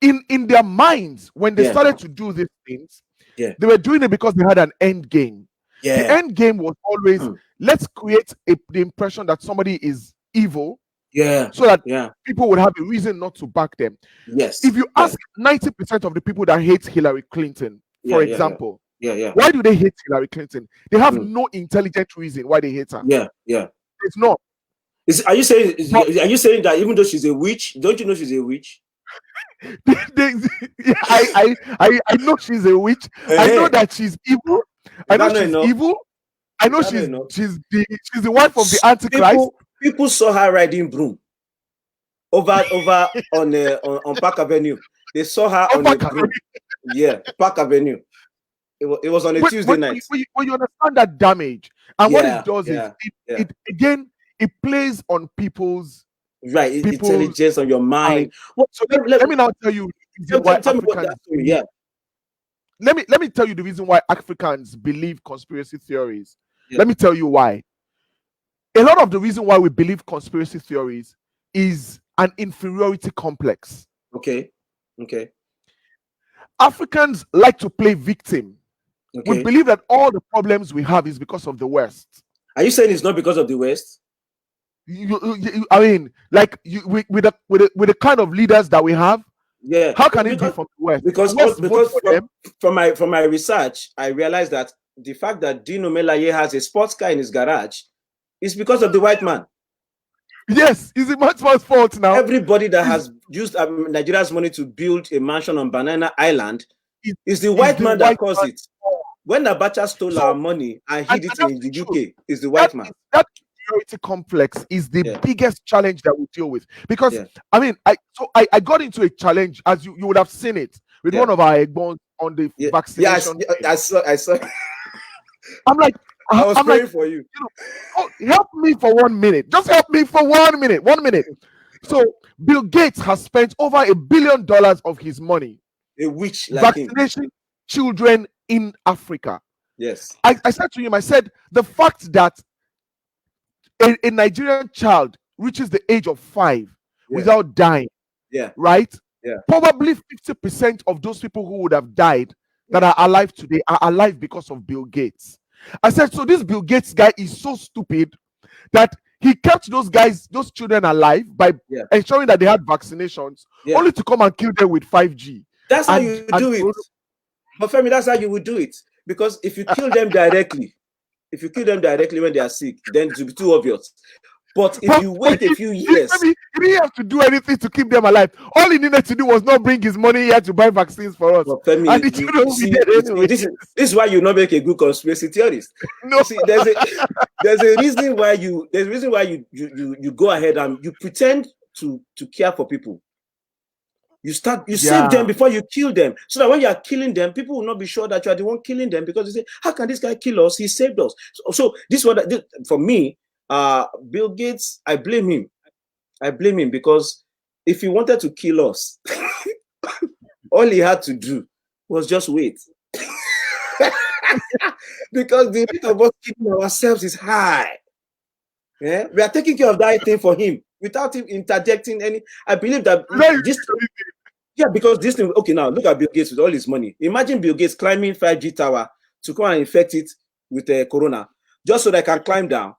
in their minds, when they started to do these things, they were doing it because they had an end game. The end game was always, let's create the impression that somebody is evil, so that people would have a reason not to back them. If you ask 90% of the people that hate Hillary Clinton, for example, why do they hate Hillary Clinton? They have no intelligent reason why they hate her. It's not. Are you saying that even though she's a witch, don't you know she's a witch? I know she's a witch. I know that she's evil. I know she's evil. I know she's the wife of the Antichrist. People saw her riding broom over on Park Avenue. They saw her on a broom. Park Avenue. It was on a Tuesday night. When you understand that damage, and what it does is it again it plays on people's intelligence, on your mind. So let me now tell you why Africans. Let me tell you the reason why Africans believe conspiracy theories. Let me tell you why. A lot of the reason why we believe conspiracy theories is an inferiority complex. Okay. Africans like to play victim. We believe that all the problems we have is because of the West. Are you saying it's not because of the West? I mean, like with the kind of leaders that we have, how can it be from the West? Because from my research, I realized that the fact that Dino Melaye has a sports car in his garage is because of the white man. Yes, it's the white man's fault now. Everybody that has used Nigeria's money to build a mansion on Banana Island is the white man that caused it. When Abacha stole our money and hid it in the UK, is the white man. That inferiority complex is the biggest challenge that we deal with. Because I mean, I got into a challenge, as you would have seen it, with one of our Egbons on the vaccination. I saw. I'm like, I was praying for you. Help me for 1 minute. Just help me for 1 minute. 1 minute. So Bill Gates has spent over $1 billion of his money. A witch vaccination children in Africa. Yes. I said to him, I said, the fact that a Nigerian child reaches the age of 5 without dying, right? Probably 50% of those people who would have died that are alive today are alive because of Bill Gates. I said, so this Bill Gates guy is so stupid that he kept those children alive by ensuring that they had vaccinations, only to come and kill them with 5G. That's how you do it. But Femi, that's how you would do it. Because if you kill them directly, when they are sick, then it will be too obvious. But if you wait a few years, he didn't have to do anything to keep them alive. All he needed to do was not bring his money here to buy vaccines for us. But Femi, this is why you not make a good conspiracy theorist. No, see, there's a reason why you go ahead and you pretend to care for people. You save them before you kill them, so that when you are killing them, people will not be sure that you are the one killing them, because they say, how can this guy kill us? He saved us. So this one, for me, Bill Gates, I blame him because if he wanted to kill us, all he had to do was just wait. Because the rate of us killing ourselves is high. Yeah, we are taking care of that thing for him without him interjecting any. I believe that because this thing. Okay, now look at Bill Gates with all his money. Imagine Bill Gates climbing 5G tower to come and infect it with corona, just so they can climb down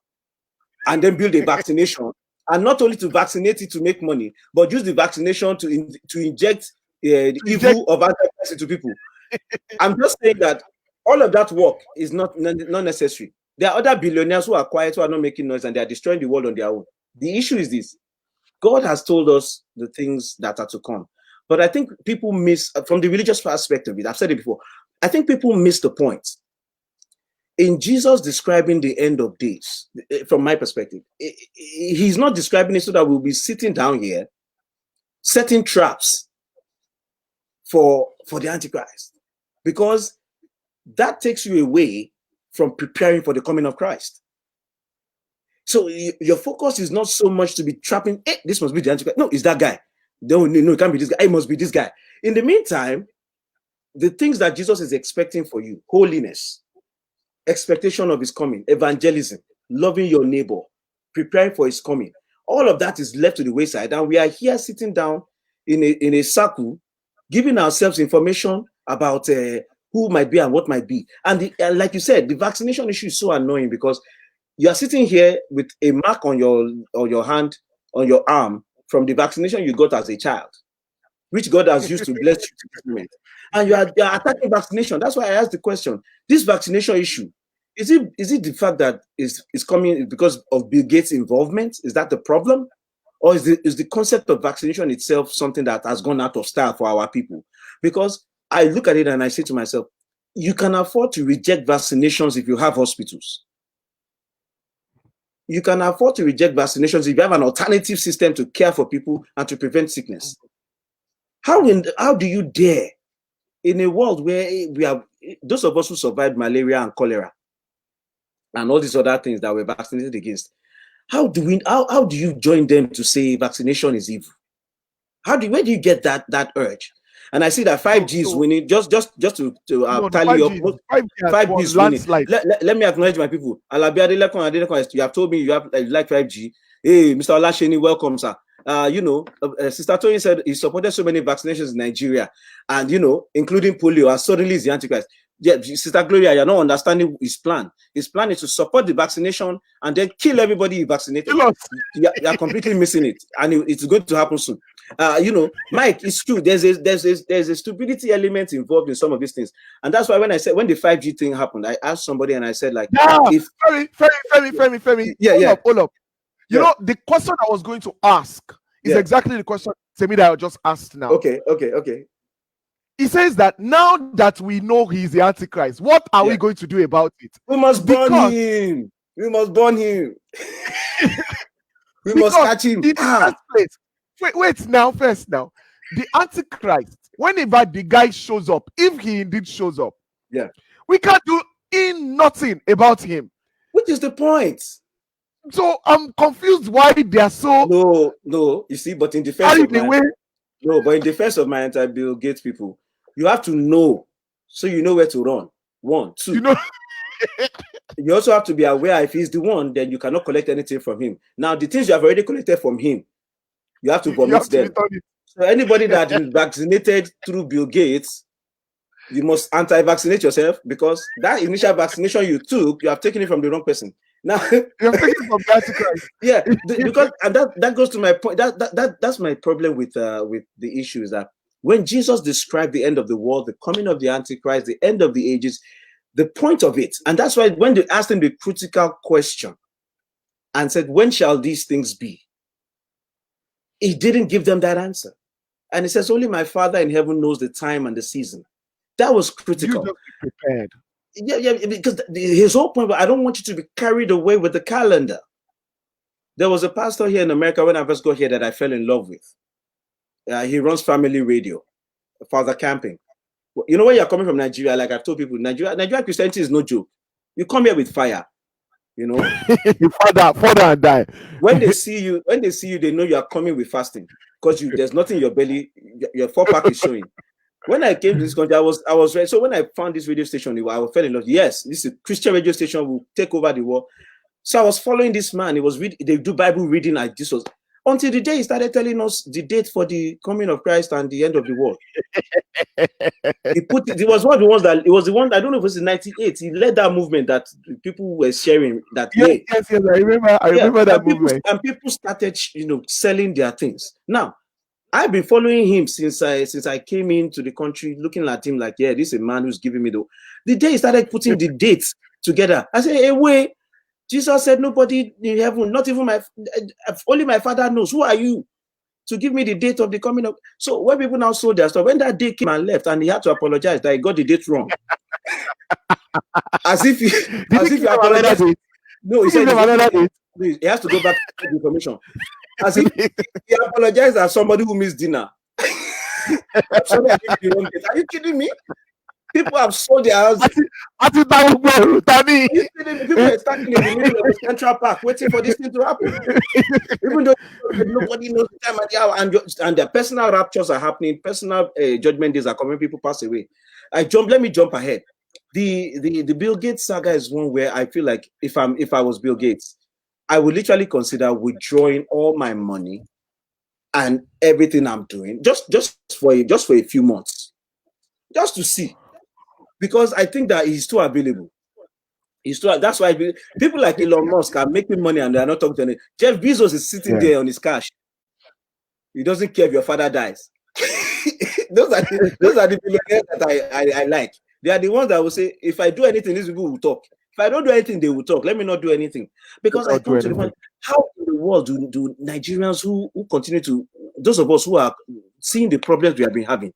and then build a vaccination, and not only to vaccinate it to make money, but use the vaccination to inject the evil of antichrist into people. I'm just saying that all of that work is not necessary. There are other billionaires who are quiet, who are not making noise, and they are destroying the world on their own. The issue is this: God has told us the things that are to come. But I think people miss, from the religious aspect of it, I've said it before, I think people miss the point. In Jesus describing the end of days, from my perspective, he's not describing it so that we'll be sitting down here, setting traps for the Antichrist, because that takes you away from preparing for the coming of Christ. So your focus is not so much to be trapping, hey, this must be the Antichrist. No, it's that guy. No, it can't be this guy. It must be this guy. In the meantime, the things that Jesus is expecting for you, holiness, expectation of his coming, evangelism, loving your neighbor, preparing for his coming, all of that is left to the wayside. And we are here sitting down in a circle, giving ourselves information about who might be and what might be. And like you said, the vaccination issue is so annoying, because you are sitting here with a mark on your hand, on your arm, from the vaccination you got as a child, which God has used to bless you to this moment. And you are attacking vaccination. That's why I asked the question. This vaccination issue, is it the fact that it's coming because of Bill Gates' involvement? Is that the problem? Or is the concept of vaccination itself something that has gone out of style for our people? Because I look at it and I say to myself, you can afford to reject vaccinations if you have hospitals. You can afford to reject vaccinations if you have an alternative system to care for people and to prevent sickness. How do you dare, in a world where we have those of us who survived malaria and cholera and all these other things that we're vaccinated against, how do you join them to say vaccination is evil? Where do you get that urge? And I see that 5G is winning. Just to tally up, 5G is winning. Let me acknowledge my people. You have told me you like 5G. Hey, Mr. Olasheni, welcome, sir. Sister Tony said he supported so many vaccinations in Nigeria, and including polio, and suddenly is the Antichrist. Yeah, Sister Gloria, you're not understanding his plan. His plan is to support the vaccination and then kill everybody vaccinated. You're completely missing it, and it's going to happen soon. Mike, it's true. There's a stupidity element involved in some of these things, and that's why when the 5G thing happened, I asked somebody and I said, like, Femi, hold up. You know, the question I was going to ask is exactly the question that I just asked now. Okay. He says that now that we know he's the Antichrist, what are we going to do about it? We must burn him. We must burn him. We must catch him. In the first place, wait now. The Antichrist, whenever the guy shows up, if he indeed shows up, we can't do nothing about him. Which is the point? So I'm confused why they are so no. You see, but in defense of my anti-Bill Gates people, you have to know, so you know where to run. 1, 2. You also have to be aware if he's the one, then you cannot collect anything from him. Now, the things you have already collected from him, you have to vomit them. So anybody that is vaccinated through Bill Gates, you must anti-vaccinate yourself, because that initial vaccination you took, you have taken it from the wrong person. Now you're taking from the Antichrist. Yeah, because and that goes to my point. That's my problem with the issue, is that when Jesus described the end of the world, the coming of the Antichrist, the end of the ages, the point of it, and that's why when they asked him the critical question and said, "When shall these things be?" he didn't give them that answer, and he says, "Only my Father in heaven knows the time and the season." That was critical. You just be prepared. Yeah, because his whole point was, I don't want you to be carried away with the calendar. There was a pastor here in America when I first got here that I fell in love with. He runs family radio, Father Camping. You know, when you're coming from Nigeria, like I've told people, Nigeria Christianity is no joke. You come here with fire, you know. You father and die. When they see you, they know you are coming with fasting, because there's nothing in your belly, your 4-pack is showing. When I came to this country, I was ready. So when I found this radio station, I fell in love. Yes, this is a Christian radio station, will take over the world. So I was following this man. They do Bible reading like this, until the day he started telling us the date for the coming of Christ and the end of the world. It was one of the ones that, it was the one, I don't know if it was in 98. He led that movement that people were sharing that day. Yes, I remember that movement. And people started, selling their things. Now, I've been following him since I came into the country, looking at him like, yeah, this is a man who's giving me the day he started putting the dates together. I said, hey, wait, Jesus said nobody in heaven, not even only my Father knows. Who are you? to give me the date of the coming of. So when people now sold their stuff, when that day came and left, and he had to apologize that he got the date wrong, as if you apologize. No, he said he has to go back to the information. As if he apologized as somebody who missed dinner. Sorry, I gave you the wrong date. Are you kidding me? People have sold their house. People are standing in the middle of the Central Park waiting for this thing to happen. Even though nobody knows the time and the hour, and their personal raptures are happening, personal judgment days are coming, people pass away. Let me jump ahead. The Bill Gates saga is one where I feel like if I was Bill Gates, I would literally consider withdrawing all my money and everything I'm doing just for a few months, just to see. Because I think that he's too available. That's why people like Elon Musk are making money and they're not talking to anyone. Jeff Bezos is sitting there on his cash. He doesn't care if your father dies. those are the billionaires that I like. They are the ones that will say, if I do anything, these people will talk. If I don't do anything, they will talk. Let me not do anything. Because I come to the point, how in the world do Nigerians who continue to, those of us who are seeing the problems we have been having,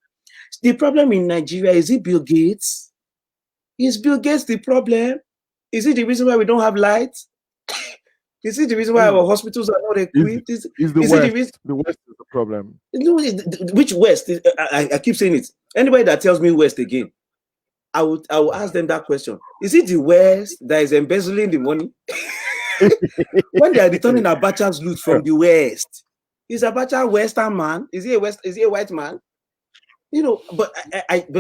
the problem in Nigeria, is it Bill Gates? Is Bill Gates the problem? Is it the reason why we don't have light? Is it the reason why our hospitals are not equipped? Is the West? The West is the problem. No, which West? I keep saying it. Anybody that tells me West again, I will ask them that question. Is it the West that is embezzling the money? When they are returning Abacha's loot from the West, is Abacha a Western man? Is he a white man? You know, but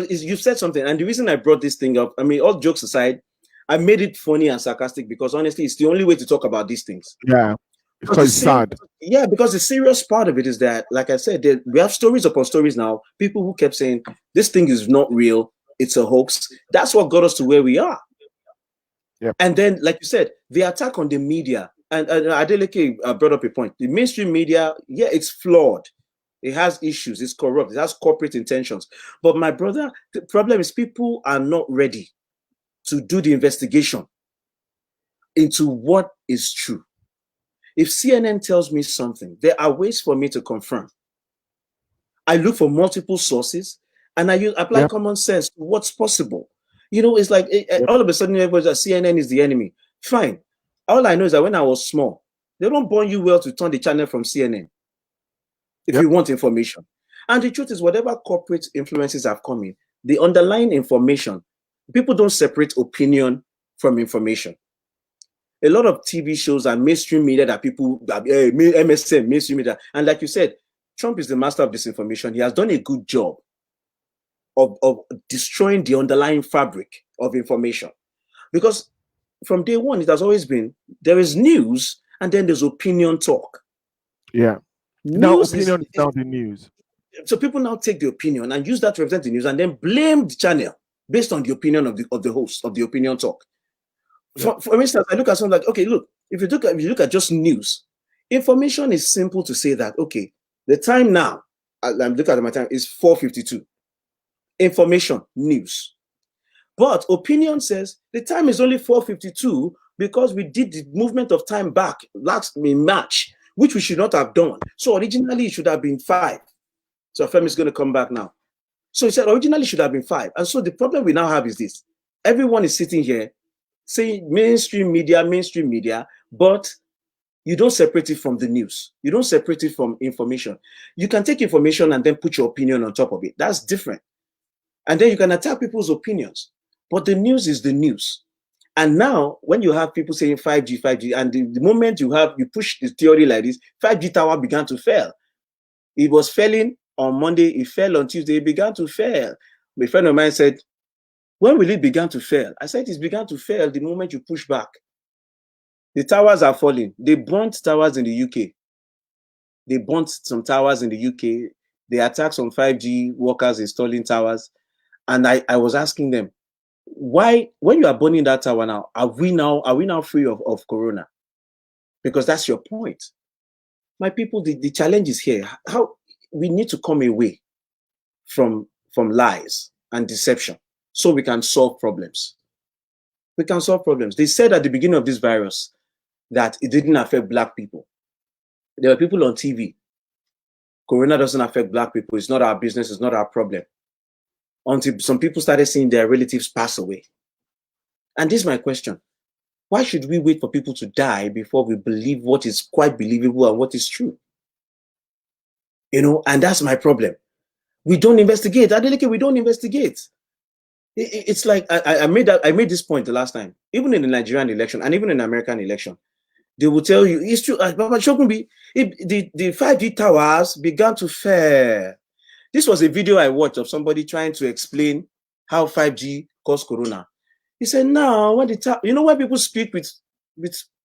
you said something, and the reason I brought this thing up, I mean, all jokes aside, I made it funny and sarcastic because honestly, it's the only way to talk about these things. Yeah, because it's sad. Yeah, because the serious part of it is that, like I said, we have stories upon stories now. People who kept saying this thing is not real, it's a hoax. That's what got us to where we are. Yep. And then, like you said, the attack on the media, and Adeleke brought up a point. The mainstream media, yeah, it's flawed. It has issues. It's corrupt. It has corporate intentions. But my brother, the problem is people are not ready to do the investigation into what is true. If CNN tells me something, there are ways for me to confirm. I look for multiple sources and I apply common sense to what's possible. You know, it's like all of a sudden everybody's like CNN is the enemy. Fine. All I know is that when I was small, they don't born you well to turn the channel from CNN if you want information. And the truth is, whatever corporate influences have come in, the underlying information, people don't separate opinion from information. A lot of TV shows and mainstream media that people, MSM, mainstream media, and like you said, Trump is the master of disinformation. He has done a good job of destroying the underlying fabric of information. Because from day one, it has always been, there is news and then there's opinion talk. Yeah. Now opinion is now the news. So people now take the opinion and use that to represent the news and then blame the channel based on the opinion of the host of the opinion talk. For instance, I look at something like, okay, look, if you look at just news, information is simple to say that, okay, the time now, I'm looking at my time, is 4:52. Information, news. But opinion says the time is only 4:52 because we did the movement of time back last in March, which we should not have done. So originally it should have been 5. So Femi is going to come back now. So he said originally it should have been 5. And so the problem we now have is this. Everyone is sitting here saying mainstream media, but you don't separate it from the news. You don't separate it from information. You can take information and then put your opinion on top of it. That's different. And then you can attack people's opinions. But the news is the news. And now, when you have people saying 5G, and the moment you push the theory like this, 5G tower began to fail. It was failing on Monday, it fell on Tuesday, it began to fail. My friend of mine said, when will it begin to fail? I said, it's began to fail the moment you push back. The towers are falling. They burnt towers in the UK. They burnt some towers in the UK. They attacked some 5G workers installing towers. And I was asking them, why, when you are burning that tower now, are we now free of corona? Because that's your point. My people, the challenge is here. How we need to come away from lies and deception so we can solve problems. We can solve problems. They said at the beginning of this virus that it didn't affect Black people. There were people on TV Corona doesn't affect black people. It's not our business. It's not our problem. Until some people started seeing their relatives pass away. And this is my question. Why should we wait for people to die before we believe what is quite believable and what is true? And that's my problem. We don't investigate. Adeleke, we don't investigate. It's like I made this point the last time. Even in the Nigerian election and even in the American election, they will tell you it's true. The 5G towers began to fail. This was a video I watched of somebody trying to explain how 5G caused corona. He said, now when when people speak with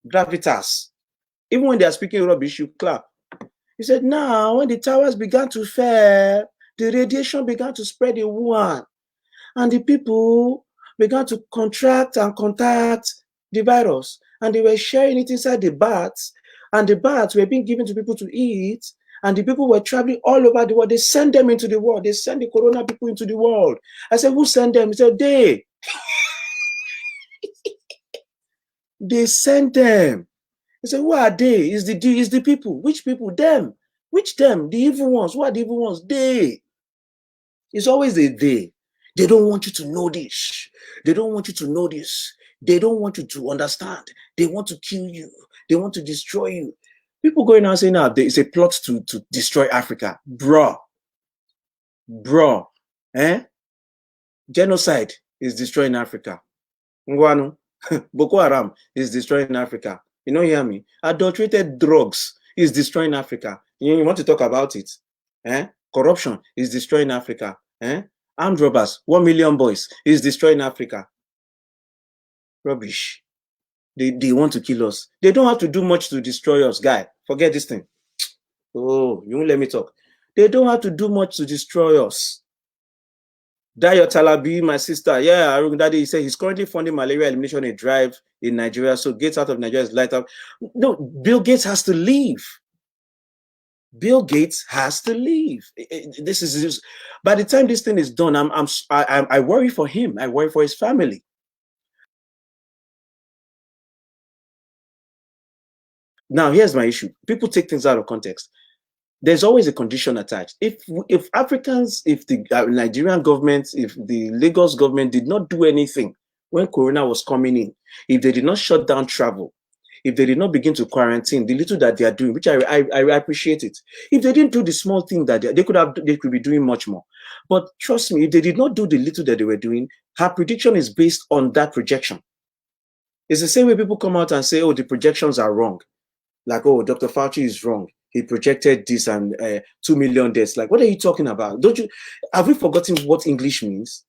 gravitas, even when they are speaking rubbish, you clap. He said, now when the towers began to fail, the radiation began to spread in Wuhan, and the people began to contract and contact the virus, and they were sharing it inside the bats, and the bats were being given to people to eat, and the people were traveling all over the world. They sent them into the world. They sent the corona people into the world. I said, who sent them? He said, they. They sent them. He said, who are they? Is the people. Which people? Them. Which them? The evil ones. Who are the evil ones? They. It's always the they. They don't want you to know this. They don't want you to know this. They don't want you to understand. They want to kill you. They want to destroy you. People going out saying, now it's a plot to destroy Africa. Bro. Genocide is destroying Africa. Ngwanu. Boko Haram is destroying Africa. You know, hear me? Adulterated drugs is destroying Africa. You want to talk about it? Corruption is destroying Africa. Armed robbers, 1 million boys is destroying Africa. Rubbish. They want to kill us. They don't have to do much to destroy us, guy. Forget this thing. Oh, you won't let me talk. They don't have to do much to destroy us. Dayo Talabi, my sister, yeah, Daddy, he said he's currently funding malaria elimination a drive in Nigeria, so Gates out of Nigeria is light up. No, Bill Gates has to leave. Bill Gates has to leave. This is just, by the time this thing is done, I worry for him. I worry for his family. Now, here's my issue. People take things out of context. There's always a condition attached. If Africans, if the Nigerian government, if the Lagos government did not do anything when Corona was coming in, if they did not shut down travel, if they did not begin to quarantine the little that they are doing, which I appreciate it. If they didn't do the small thing that they could be doing much more. But trust me, if they did not do the little that they were doing, her prediction is based on that projection. It's the same way people come out and say, oh, the projections are wrong. Like, oh, Dr. Fauci is wrong. He projected this and 2 million deaths. Like, what are you talking about? Have we forgotten what English means?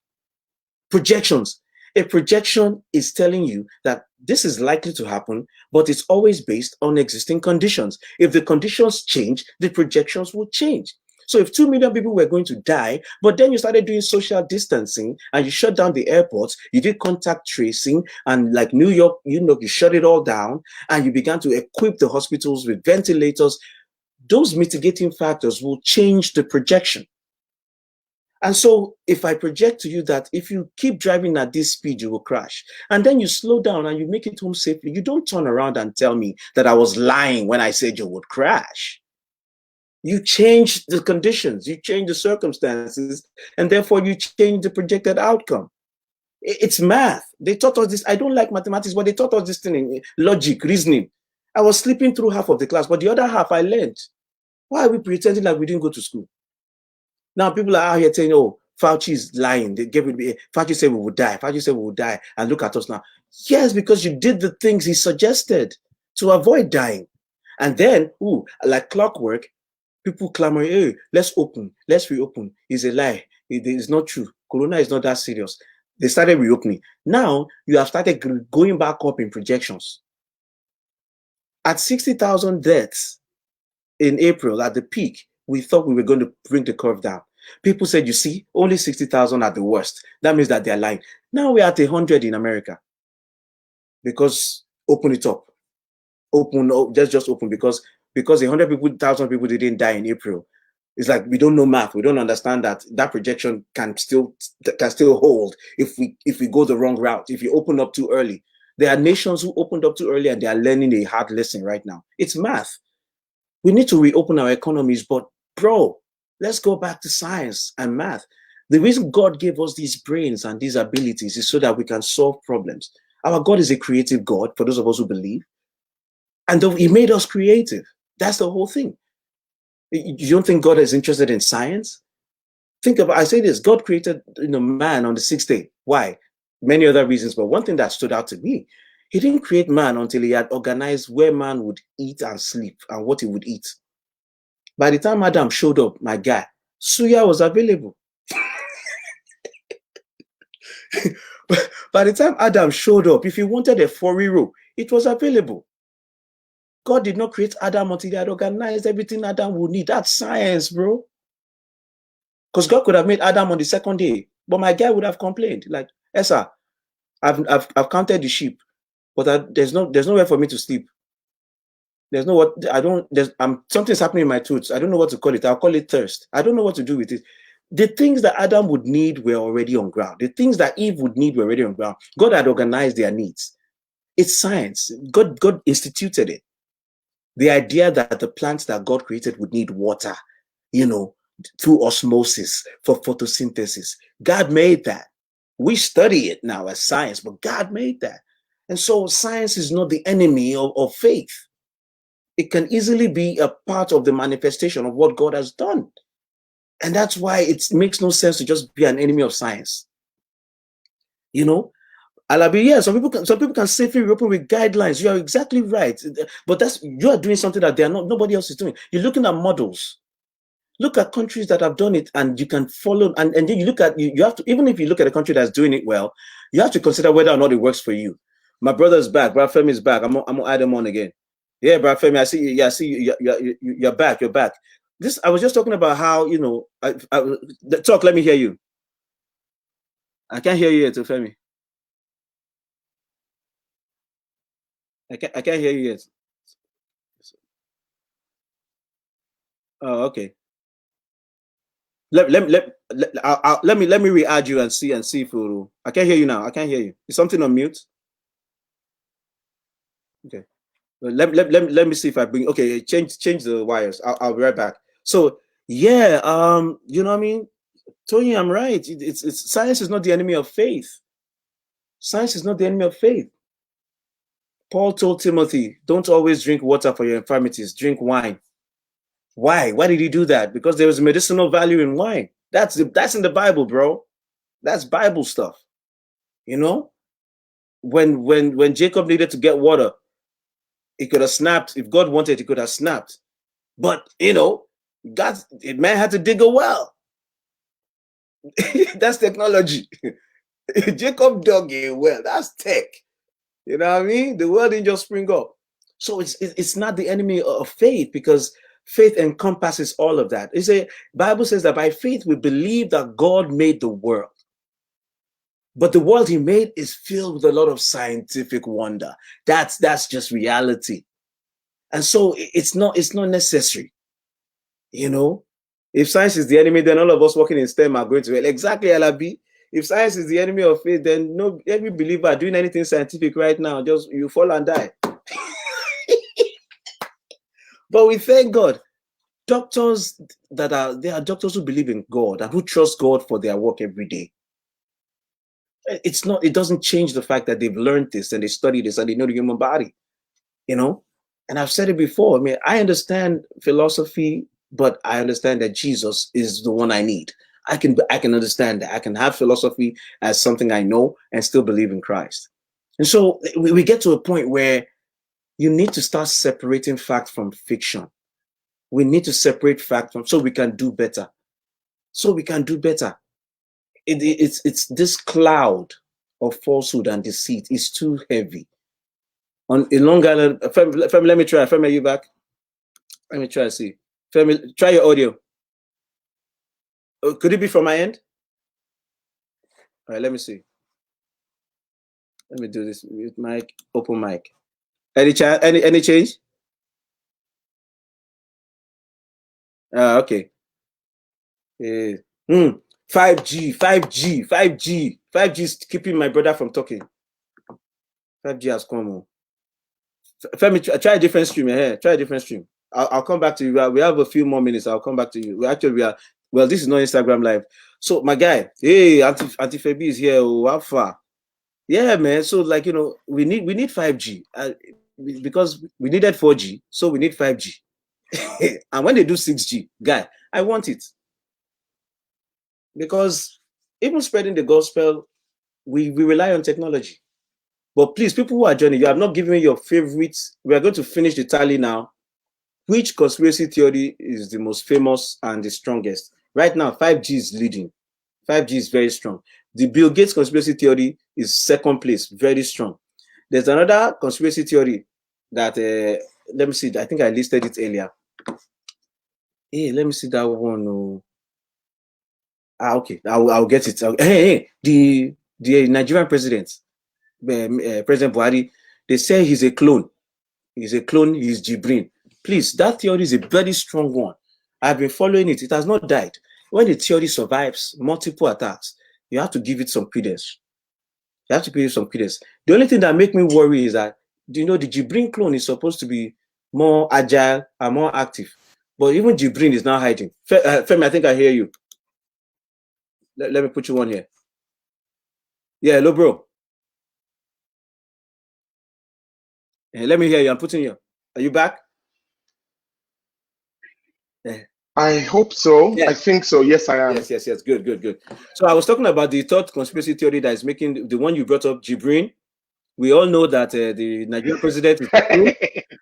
Projections. A projection is telling you that this is likely to happen, but it's always based on existing conditions. If the conditions change, the projections will change. So if 2 million people were going to die, but then you started doing social distancing and you shut down the airports, you did contact tracing, and like New York, you shut it all down, and you began to equip the hospitals with ventilators, those mitigating factors will change the projection. And so if I project to you that if you keep driving at this speed, you will crash, and then you slow down and you make it home safely, you don't turn around and tell me that I was lying when I said you would crash. You change the conditions, you change the circumstances, and therefore you change the projected outcome. It's math. They taught us this. I don't like mathematics, but they taught us this thing in logic, reasoning. I was sleeping through half of the class, but the other half I learned. Why are we pretending like we didn't go to school? Now people are out here saying, oh, Fauci is lying. Fauci said we would die. Fauci said we would die. And look at us now. Yes, because you did the things he suggested to avoid dying. And then, like clockwork, people clamor, hey, let's open, let's reopen. It's a lie. It is not true. Corona is not that serious. They started reopening. Now you have started going back up in projections. At 60,000 deaths in April, at the peak, we thought we were going to bring the curve down. People said, you see, only 60,000 at the worst. That means that they're lying. Now we're at 100 in America. Because open it up. Just open because 100,000 people didn't die in April. It's like we don't know math. We don't understand that projection can still hold if we go the wrong route. If you open up too early, there are nations who opened up too early and they are learning a hard lesson right now. It's math. We need to reopen our economies, but Bro, let's go back to science and math. The reason God gave us these brains and these abilities is so that we can solve problems. Our God is a creative God, for those of us who believe. And he made us creative. That's the whole thing. You don't think God is interested in science? Think about, I say this, God created man on the sixth day. Why? Many other reasons, but one thing that stood out to me, he didn't create man until he had organized where man would eat and sleep and what he would eat. By the time Adam showed up, my guy, suya was available. By the time Adam showed up, if he wanted a 4-row, it was available. God did not create Adam until he had organized everything Adam would need. That's science, bro. Because God could have made Adam on the second day, but my guy would have complained, like, Esa, I've counted the sheep, but there's nowhere for me to sleep. There's no what I don't. Something's happening in my tooth. I don't know what to call it. I'll call it thirst. I don't know what to do with it. The things that Adam would need were already on ground. The things that Eve would need were already on ground. God had organized their needs. It's science. God instituted it. The idea that the plants that God created would need water, through osmosis for photosynthesis. God made that. We study it now as science, but God made that. And so science is not the enemy of faith. It can easily be a part of the manifestation of what God has done. And that's why it makes no sense to just be an enemy of science. Alabi, yeah, some people can safely reopen with guidelines. You are exactly right. But you are doing something that nobody else is doing. You're looking at models. Look at countries that have done it, and you can follow. And then you look at you have to, even if you look at a country that's doing it well, you have to consider whether or not it works for you. My brother's back. Brother Femi is back. I'm gonna add him on again. Yeah, Brother Femi, I see you. Yeah, I see you. You're back. You're back. I was just talking about how talk. Let me hear you. I can't hear you yet, Femi. I can't hear you yet. Oh, okay. Let me re-add you and see if I can't hear you now. I can't hear you. Is something on mute? Okay. Well, let me see if I bring. Okay, change the wires. I'll be right back. So yeah, you know what I mean, Tony, I'm right. It's science is not the enemy of faith. Science is not the enemy of faith. Paul told Timothy, don't always drink water for your infirmities. Drink wine. Why? Why did he do that? Because there was medicinal value in wine. That's in the Bible, bro. That's Bible stuff. When Jacob needed to get water, he could have snapped. If God wanted, he could have snapped. But man had to dig a well. That's technology. Jacob dug a well. That's tech. You know what I mean? The well didn't just spring up. So it's not the enemy of faith, because faith encompasses all of that. Bible says that by faith we believe that God made the world. But the world he made is filled with a lot of scientific wonder. That's just reality. And so it's not necessary. If science is the enemy, then all of us working in STEM are going to hell. Exactly, LRB. If science is the enemy of faith, then every believer doing anything scientific right now, just you fall and die. But we thank God. Doctors there are doctors who believe in God and who trust God for their work every day. It doesn't change the fact that they've learned this and they study this and they know the human body, And I've said it before. I mean, I understand philosophy, but I understand that Jesus is the one I need. I can understand that. I can have philosophy as something I know and still believe in Christ. And so we get to a point where you need to start separating fact from fiction. We need to separate fact so we can do better. It's this cloud of falsehood and deceit is too heavy. On a Long Island, Femi, let me try. Femi, are you back? Let me try to see. Femi, try your audio. Could it be from my end? All right, let me see. Let me do this with mic, open mic. Any change? Okay. 5G is keeping my brother from talking. 5G has come on. Femi, try a different stream here. Try a different stream. I'll come back to you. We have a few more minutes. I'll come back to you. We are. Well, this is not Instagram Live. So my guy, hey, Auntie Fabi is here. Oh, how far? Yeah, man. So like we need 5G because we needed 4G, so we need 5G. And when they do 6G, guy, I want it because even spreading the gospel, we rely on technology. But please, people who are joining, you have not given me your favorites. We are going to finish the tally now. Which conspiracy theory is the most famous and the strongest? Right now, 5G is leading. 5G is very strong. The Bill Gates conspiracy theory is second place, very strong. There's another conspiracy theory that, let me see, I think I listed it earlier. Hey, let me see that one. Oh. Okay, I'll get it. Hey, the Nigerian president, President Buhari, they say he's a clone. He's a clone, he's Jibrin. Please, that theory is a very strong one. I've been following it. It has not died. When the theory survives multiple attacks, you have to give it some credence. You have to give it some credence. The only thing that makes me worry is that, the Jibrin clone is supposed to be more agile and more active. But even Jibrin is now hiding. Femi, I think I hear you. Let me put you on here. Yeah, hello, bro. Let me hear you. I'm putting you. Are you back? I hope so. Yes. I think so. Yes, I am. Yes. Good. So I was talking about the third conspiracy theory that is making the one you brought up, Jibrin. We all know that the Nigerian president is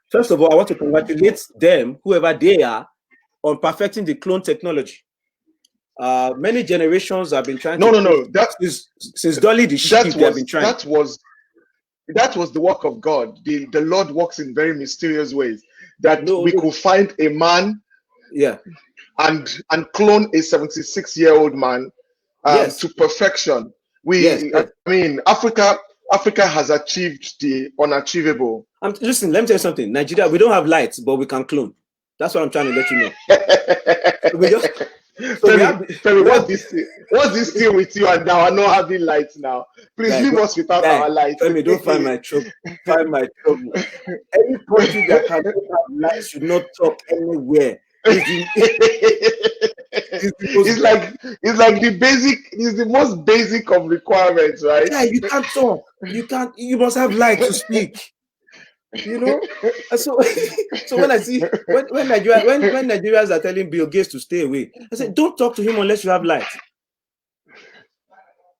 First of all, I want to congratulate them, whoever they are, on perfecting the clone technology. Many generations have been trying to since Dolly the sheep, they have been trying. That was the work of God. The Lord works in very mysterious ways. We could find a man and clone a 76-year-old man to perfection. I mean, Africa has achieved the unachievable. Listen, let me tell you something. Nigeria, we don't have lights, but we can clone. That's what I'm trying to let you know. Femi, what's this thing with you and now? I'm not having lights now. Please leave us without our lights. Femi, don't find my trouble. Find my trouble. Any country that can have lights should not talk anywhere. It's like the basic. It's the most basic of requirements, right? Yeah, you can't talk. You must have light to speak. So when I see when Nigerians are telling Bill Gates to stay away, I say don't talk to him unless you have light.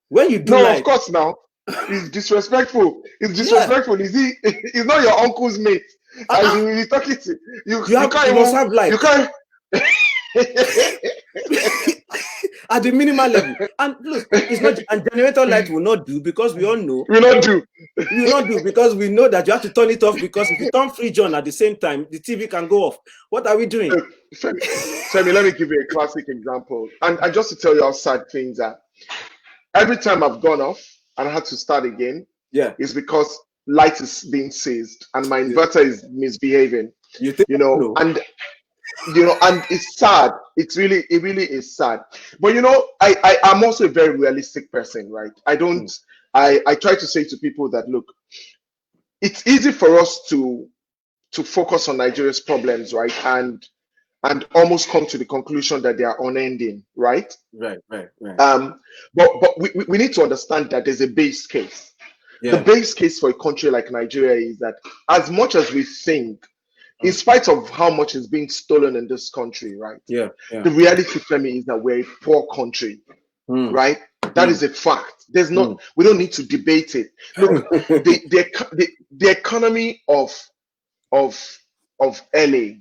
When you do of course now. It's disrespectful. It's disrespectful. Yeah. He's not your uncle's mate. And he's talking to you. You must have light. You can't at the minimal level. And look, it's not, and generator light will not do because we all know. Will not do because we know that you have to turn it off because if you turn fridge on at the same time, the TV can go off. What are we doing? Femi, let me give you a classic example. And just to tell you how sad things are. Every time I've gone off and I had to start again, it's because light is being seized and my inverter is misbehaving. And it's sad. It really is sad. But I'm also a very realistic person, right? I try to say to people that look, it's easy for us to focus on Nigeria's problems, right? And almost come to the conclusion that they are unending, right? Right. But we need to understand that there's a base case. The base case for a country like Nigeria is that as much as we think, in spite of how much is being stolen in this country, right? The reality for me is that we're a poor country, right? That is a fact. There's not. We don't need to debate it. Look, the economy of LA,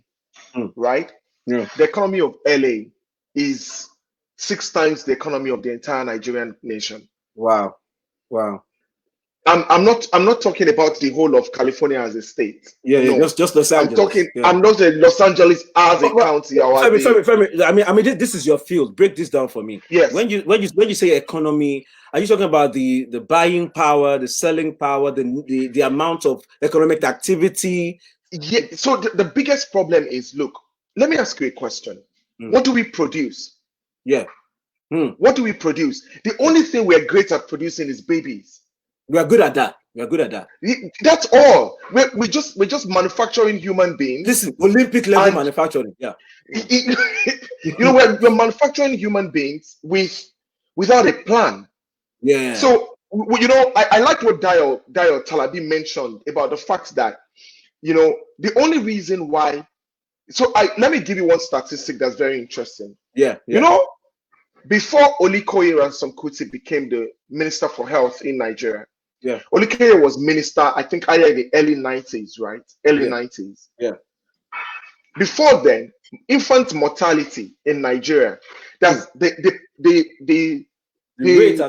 right? Yeah. The economy of LA is 6 times the economy of the entire Nigerian nation. Wow. I'm not talking about the whole of California as a state. Just Los Angeles. I'm not saying Los Angeles as a county. I mean, this is your field. Break this down for me. Yes. When you say economy, are you talking about the buying power, the selling power, the amount of economic activity? Yeah. So the biggest problem is, look, let me ask you a question. What do we produce? What do we produce? The only thing we're great at producing is babies. We are good at that. We're good at that. That's all. We're just manufacturing human beings. Listen, Olympic level manufacturing. Yeah. We're manufacturing human beings without a plan. Yeah. So I like what Dio Talabi mentioned about the fact that the only reason why. So let me give you one statistic that's very interesting. Yeah. Before Olikoye Ransom Kuti became the Minister for Health in Nigeria, yeah, Olikoye was minister, I think, either in the early 90s, right? Early 90s. Yeah. Before then, infant mortality in Nigeria, that's the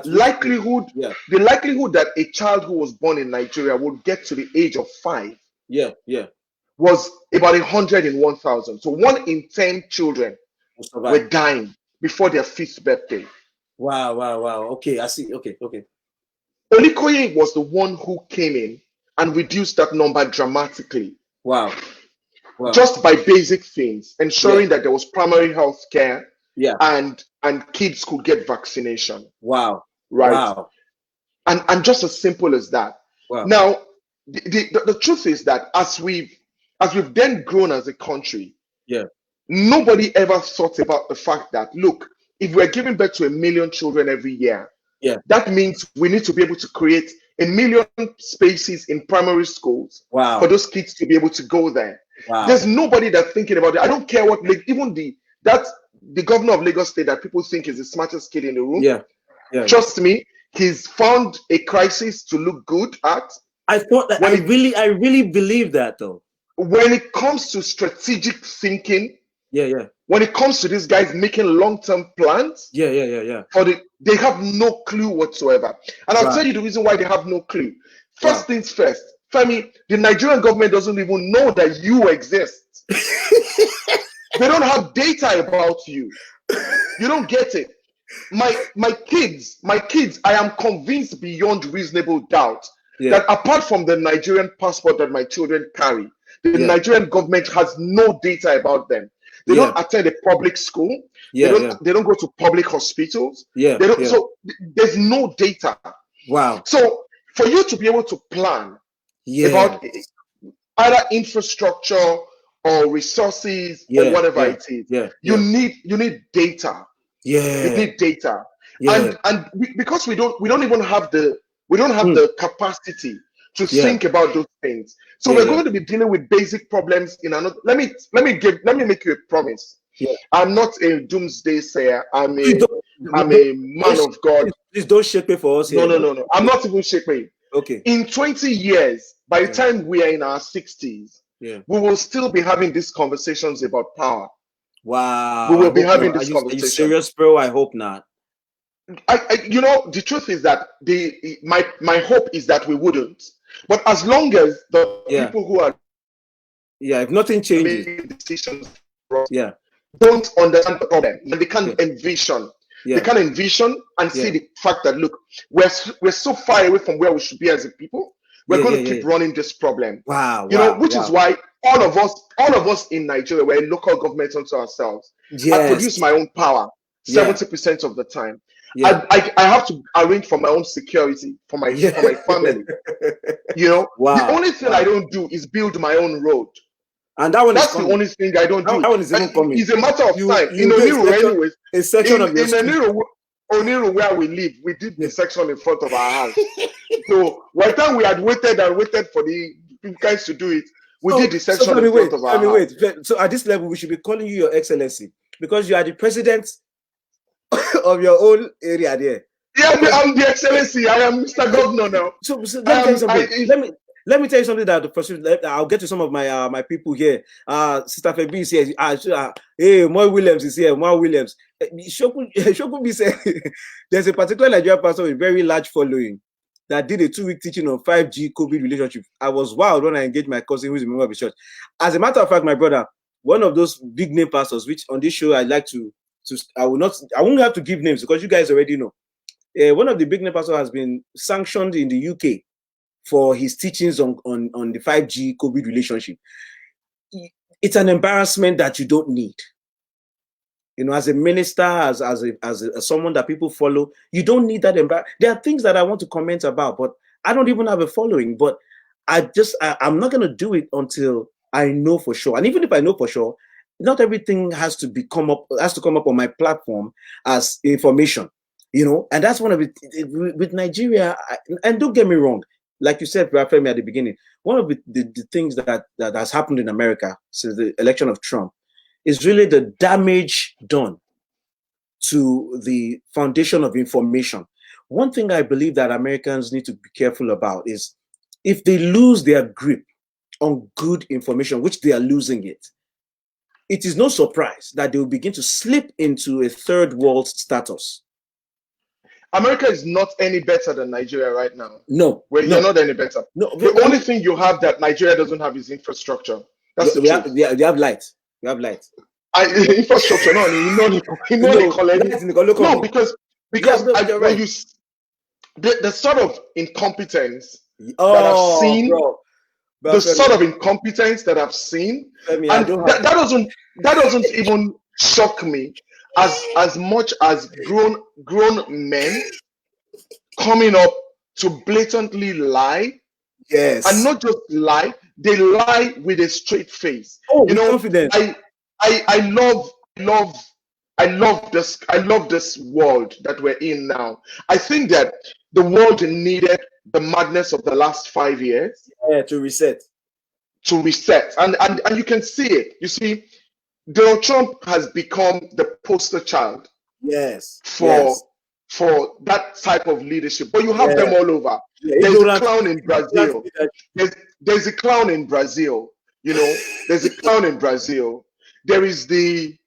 likelihood, the likelihood that a child who was born in Nigeria would get to the age of 5, was about 100 in 1,000. So 1 in 10 children were dying before their 5th birthday. Wow. Okay, I see. Okay. Olikoye was the one who came in and reduced that number dramatically. Wow. Just by basic things, ensuring that there was primary health care, and kids could get vaccination. Wow. Right. Wow. And just as simple as that. Wow. Now, the truth is that as we've then grown as a country, nobody ever thought about the fact that, look, if we're giving birth to 1 million children every year, that means we need to be able to create 1 million spaces in primary schools for those kids to be able to go there. Wow. There's nobody that's thinking about it. I don't care what, even the governor of Lagos State that people think is the smartest kid in the room. Trust me, he's found a crisis to look good at. I thought that I really believe that though. When it comes to strategic thinking, when it comes to these guys making long-term plans, they have no clue whatsoever. And I'll tell you the reason why they have no clue. First things first, Femi, the Nigerian government doesn't even know that you exist. They don't have data about you. You don't get it. My kids, I am convinced beyond reasonable doubt that apart from the Nigerian passport that my children carry, the Nigerian government has no data about them. They don't attend a public school. They don't go to public hospitals. So there's no data. Wow. So for you to be able to plan about either infrastructure or resources or whatever it is, you need data. You need data. And because we don't even have the capacity to think about those things. So we're going to be dealing with basic problems in another. Let me make you a promise. I'm not a doomsday sayer. I'm a man of God. Please don't shake me for us here. No. I'm not even shaking. Okay. In 20 years, by the time we are in our 60s, we will still be having these conversations about power. Wow. We will be having this conversation. Are you serious, bro? I hope not. The truth is that my hope is that we wouldn't. But as long as the people who are if nothing changes, making decisions don't understand the problem, and they can't envision. They can't envision and see the fact that, look, we're so far away from where we should be as a people. We're going to keep running this problem. Which is why all of us in Nigeria, we're a local government unto ourselves. I produce my own power 70% of the time. I have to arrange for my own security for my family. The only thing I don't do is build my own road. And that's the only thing I don't do. That one is even coming. It's a matter of time. In Oniru, anyways. A section of your Oniru, where we live, we did the section in front of our house. So by the time we had waited for the guys to do it, we did the section in front of our house. So at this level, we should be calling you Your Excellency because you are the president of your own area there. Yeah, I'm the Excellency. I am Mr. Governor now. So let me tell you something that I'll get to some of my people here. Sister Febi is here. Hey, Moy Williams is here. Moy Williams. Shokubi said there's a particular Nigerian pastor with a very large following that did a 2-week teaching on 5G COVID relationship. I was wild when I engaged my cousin who's a member of the church. As a matter of fact, my brother, one of those big name pastors, which on this show I like to I won't have to give names because you guys already know. One of the big name pastors has been sanctioned in the UK for his teachings on the 5G COVID relationship. It's an embarrassment that you don't need. As a minister, as someone that people follow, you don't need that embarrassment. There are things that I want to comment about, but I don't even have a following, but I'm not going to do it until I know for sure. And even if I know for sure, not everything has to come up on my platform as information, and that's one of it with Nigeria. And don't get me wrong, like you said, Olufemi, at the beginning, one of the things that has happened in America since the election of Trump is really the damage done to the foundation of information. One thing I believe that Americans need to be careful about is if they lose their grip on good information, which they are losing it, it is no surprise that they will begin to slip into a third world status. America is not any better than Nigeria right now. No. You're not any better. No. The only thing you have that Nigeria doesn't have is infrastructure. That's the truth. We have light. We have light. Infrastructure, no, because when you the sort of incompetence that I've seen, sort of incompetence that I've seen, and that doesn't even shock me as much as grown men coming up to blatantly lie. Yes, and not just lie; they lie with a straight face. Confidence. I love this world that we're in now. I think that the world needed the madness of the last 5 years. Yeah, to reset. And you can see it. You see, Donald Trump has become the poster child. Yes. For that type of leadership. But you have them all over. There's a clown in Brazil. There's a clown in Brazil. There's a clown in Brazil. There is there's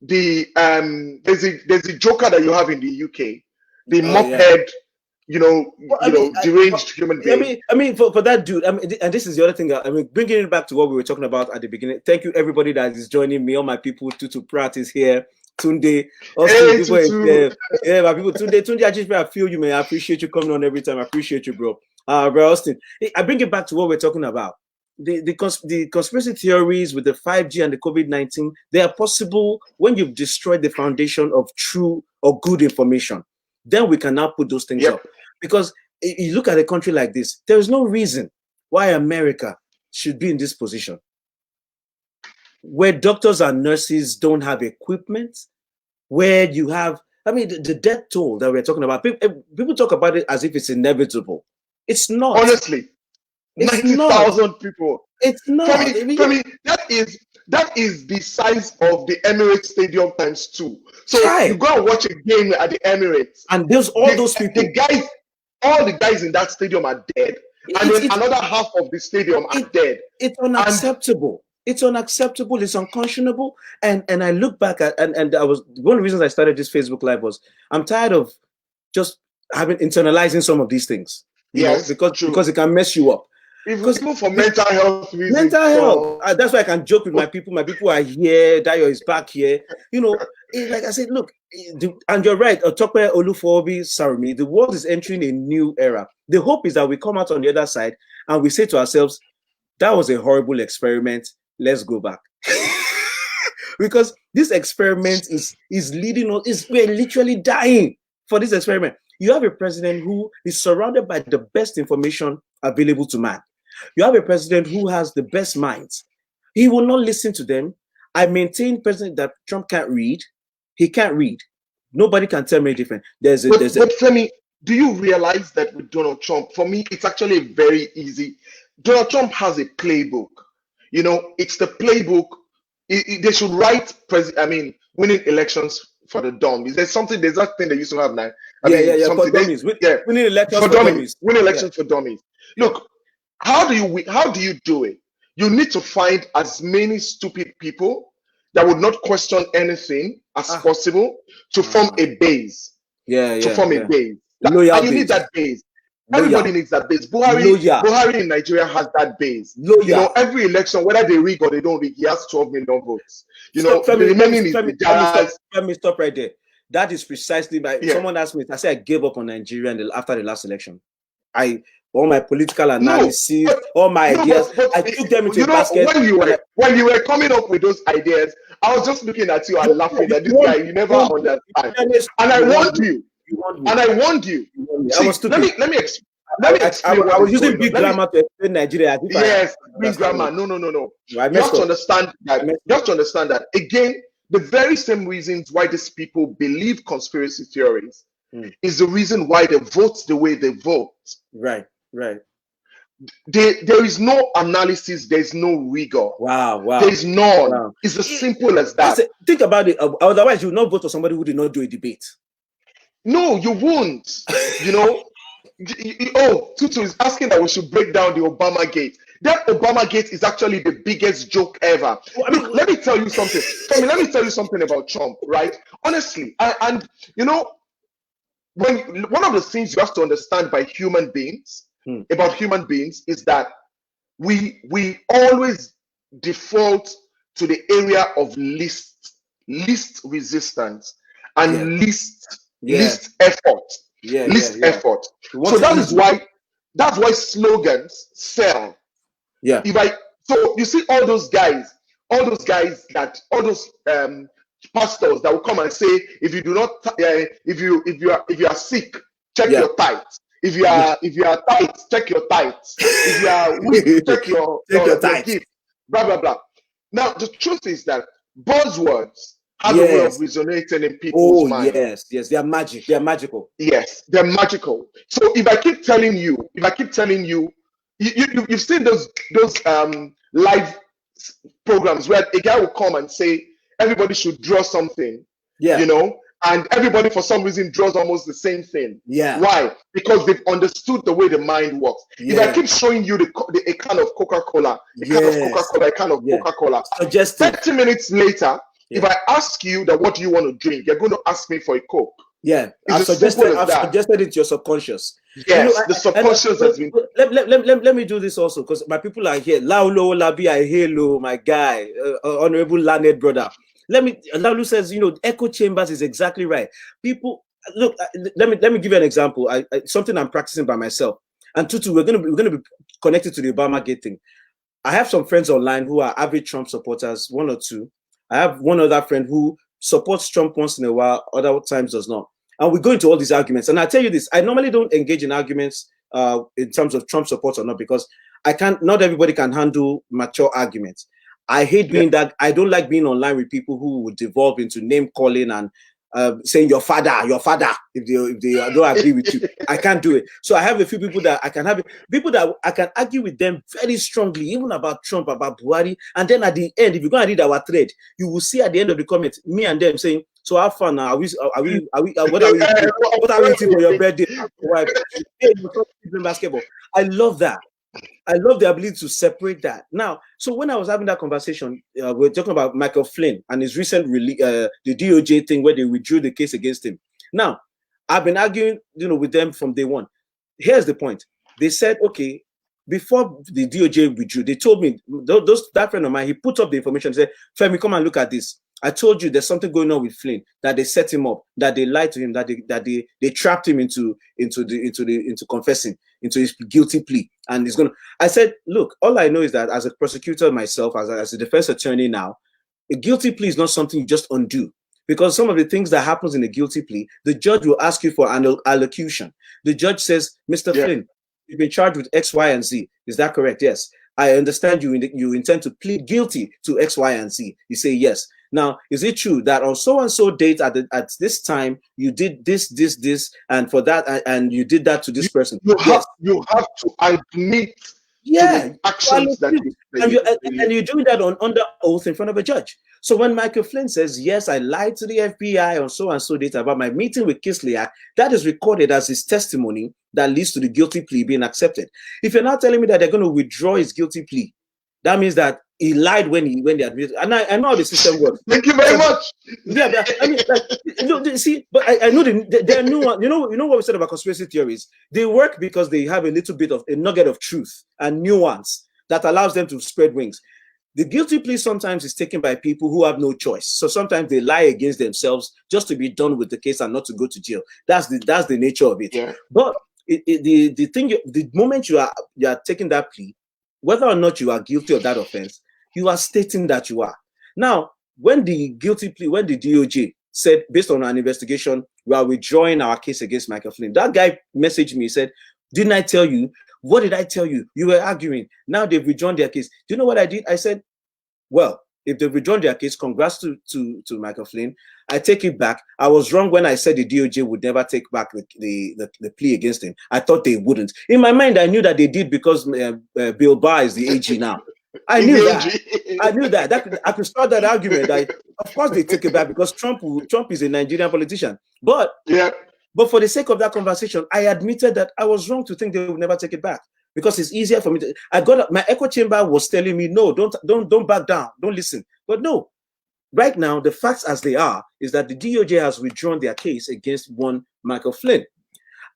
a joker that you have in the UK, the mophead, deranged human being. I mean, for that dude, and this is the other thing. Bringing it back to what we were talking about at the beginning. Thank you, everybody that is joining me. All my people, Tutu Pratt is here. Tunde, my people. Tunde, I feel you, man. I appreciate you coming on every time. I appreciate you, bro. Bro, Austin, I bring it back to what we're talking about. The conspiracy theories with the 5G and the COVID-19, they are possible when you've destroyed the foundation of true or good information. Then we can now put those things up. Because you look at a country like this, there is no reason why America should be in this position, where doctors and nurses don't have equipment, where you have, the death toll that we're talking about, people talk about it as if it's inevitable. It's not. Honestly, 90,000 people. It's not. For me, that is the size of the Emirates Stadium times 2. So you go and watch a game at the Emirates, and there's those people. All the guys in that stadium are dead, and then another half of the stadium are dead. It's unacceptable. It's unacceptable. It's unconscionable. And I look back at and I was one of the reasons I started this Facebook Live was I'm tired of just internalizing some of these things. Because it can mess you up. Even for mental health reasons. Mental health. That's why I can joke with my people. My people are here. Dayo is back here. Like I said, look, and you're right. Tope Olufemi Sarumi, the world is entering a new era. The hope is that we come out on the other side and we say to ourselves, that was a horrible experiment. Let's go back. Because this experiment is leading us, we're literally dying for this experiment. You have a president who is surrounded by the best information available to man. You have a president who has the best minds. He will not listen to them. I maintain, President, that Trump can't read. He can't read. Nobody can tell me different. But Femi, do you realize that with Donald Trump, for me, it's actually very easy. Donald Trump has a playbook. It's the playbook. They should write, winning elections for the dummies. There's that thing they used to have now. For dummies. Winning elections for dummies. Winning elections for dummies. Look, how do you do it? You need to find as many stupid people that would not question anything as possible to form a base. To form a base. And you need that base. Everybody needs that base. Buhari in Nigeria has that base. Every election, whether they rig or they don't rig, he has 12 million votes. Let me stop right there. That is precisely someone asked me. I said I gave up on Nigeria after the last election. All my political analysis, all my ideas, I took them into a basket. When you were coming up with those ideas, I was just looking at you and laughing at this guy. You never understand. And I warned you. See, let me let me explain. I was using big grammar to explain Nigeria. Yes, big grammar. No. You have to understand that. You have to understand that again. The very same reasons why these people believe conspiracy theories is the reason why they vote the way they vote. Right. There is no analysis. There is no rigor. Wow. There is none. Wow. It's as simple as that. Think about it. Otherwise, you will not vote for somebody who did not do a debate. No, you won't. You know. Tutu is asking that we should break down the Obama gate. That Obama gate is actually the biggest joke ever. Look, let me tell you something. Tommy, let me tell you something about Trump, right? Honestly, and you know, one of the things you have to understand by human beings, about human beings, is that we always default to the area of least resistance and least effort. Effort. So that's why slogans sell. Yeah. So you see all those guys that all those pastors that will come and say, if you do not if you are sick, check your tithes. If you are tight, check your tithes. If you are weak, check your gift. Blah blah blah. Now the truth is that buzzwords have a way of resonating in people's minds. Yes, they are magic. They are magical. Yes, they're magical. So if I keep telling you, you've seen those live programs where a guy will come and say everybody should draw something. Yeah. You know, and everybody for some reason draws almost the same thing. Yeah. Why? Because they've understood the way the mind works. Yeah. If I keep showing you a can of Coca-Cola, a can of Coca-Cola, 30 minutes later. If I ask you that what do you want to drink, you're going to ask me for a Coke. Yeah, I've suggested it to your subconscious. Yes, the subconscious has been. Let me do this also, because my people are here. Laulo Labi, I hello, my guy, honorable landed brother. Laulu says, echo chambers is exactly right. People, look, let me give you an example. Something I'm practicing by myself. And Tutu, we're gonna be connected to the Obama Gate thing. I have some friends online who are avid Trump supporters, one or two. I have one other friend who supports Trump once in a while, other times does not. And we go into all these arguments. And I tell you this, I normally don't engage in arguments in terms of Trump support or not, because not everybody can handle mature arguments. I hate being that. I don't like being online with people who would devolve into name calling and saying your father, if they don't agree with you. I can't do it. So I have a few people that I can have, people that I can argue with them very strongly, even about Trump, about Buhari. And then at the end, if you're going to read our thread, you will see at the end of the comment, me and them saying, so how fun now? What are we eating for your birthday? Basketball. I love that. I love the ability to separate that. Now, so when I was having that conversation, we're talking about Michael Flynn and his recent the DOJ thing where they withdrew the case against him. Now, I've been arguing, with them from day one. Here's the point. They said, okay, before the DOJ withdrew, they told me, that friend of mine, he put up the information, said, Femi, come and look at this. I told you there's something going on with Flynn, that they set him up, that they lied to him, that they trapped him into confessing, into his guilty plea. And he's gonna. I said, look, all I know is that as a prosecutor myself, as a defense attorney now, a guilty plea is not something you just undo. Because some of the things that happens in a guilty plea, the judge will ask you for an allocution. The judge says, Mr. Flynn, you've been charged with X, Y, and Z. Is that correct? Yes. I understand you intend to plead guilty to X, Y, and Z. You say yes. Now, is it true that on so-and-so date at this time, you did this, and for that, and you did that to this person? You have to admit to the actions that and you're doing that under oath in front of a judge. So when Michael Flynn says, yes, I lied to the FBI on so-and-so date about my meeting with Kislyak, that is recorded as his testimony that leads to the guilty plea being accepted. If you're not telling me that they're going to withdraw his guilty plea, that means that he lied when they admitted. And I know how the system works. Thank you very much. Yeah, but I mean, see, but I know they're new one. You know what we said about conspiracy theories? They work because they have a little bit of a nugget of truth and nuance that allows them to spread wings. The guilty plea sometimes is taken by people who have no choice. So sometimes they lie against themselves just to be done with the case and not to go to jail. That's the nature of it. Yeah. But the moment you are taking that plea, whether or not you are guilty of that offense, you are stating that you are. Now, when the DOJ said, based on an investigation, we are withdrawing our case against Michael Flynn, that guy messaged me, said, Didn't I tell you? What did I tell you? You were arguing. Now they've withdrawn their case. Do you know what I did? I said, well, if they've withdrawn their case, congrats to Michael Flynn. I take it back. I was wrong when I said the DOJ would never take back the plea against him. I thought they wouldn't. In my mind, I knew that they did because Bill Barr is the AG now. I knew that. I knew that. I could start that argument. That, of course, they take it back because Trump is a Nigerian politician. But for the sake of that conversation, I admitted that I was wrong to think they would never take it back because it's easier for me to. I got my echo chamber was telling me, no, don't back down, don't listen. But no, right now the facts as they are is that the DOJ has withdrawn their case against one Michael Flynn.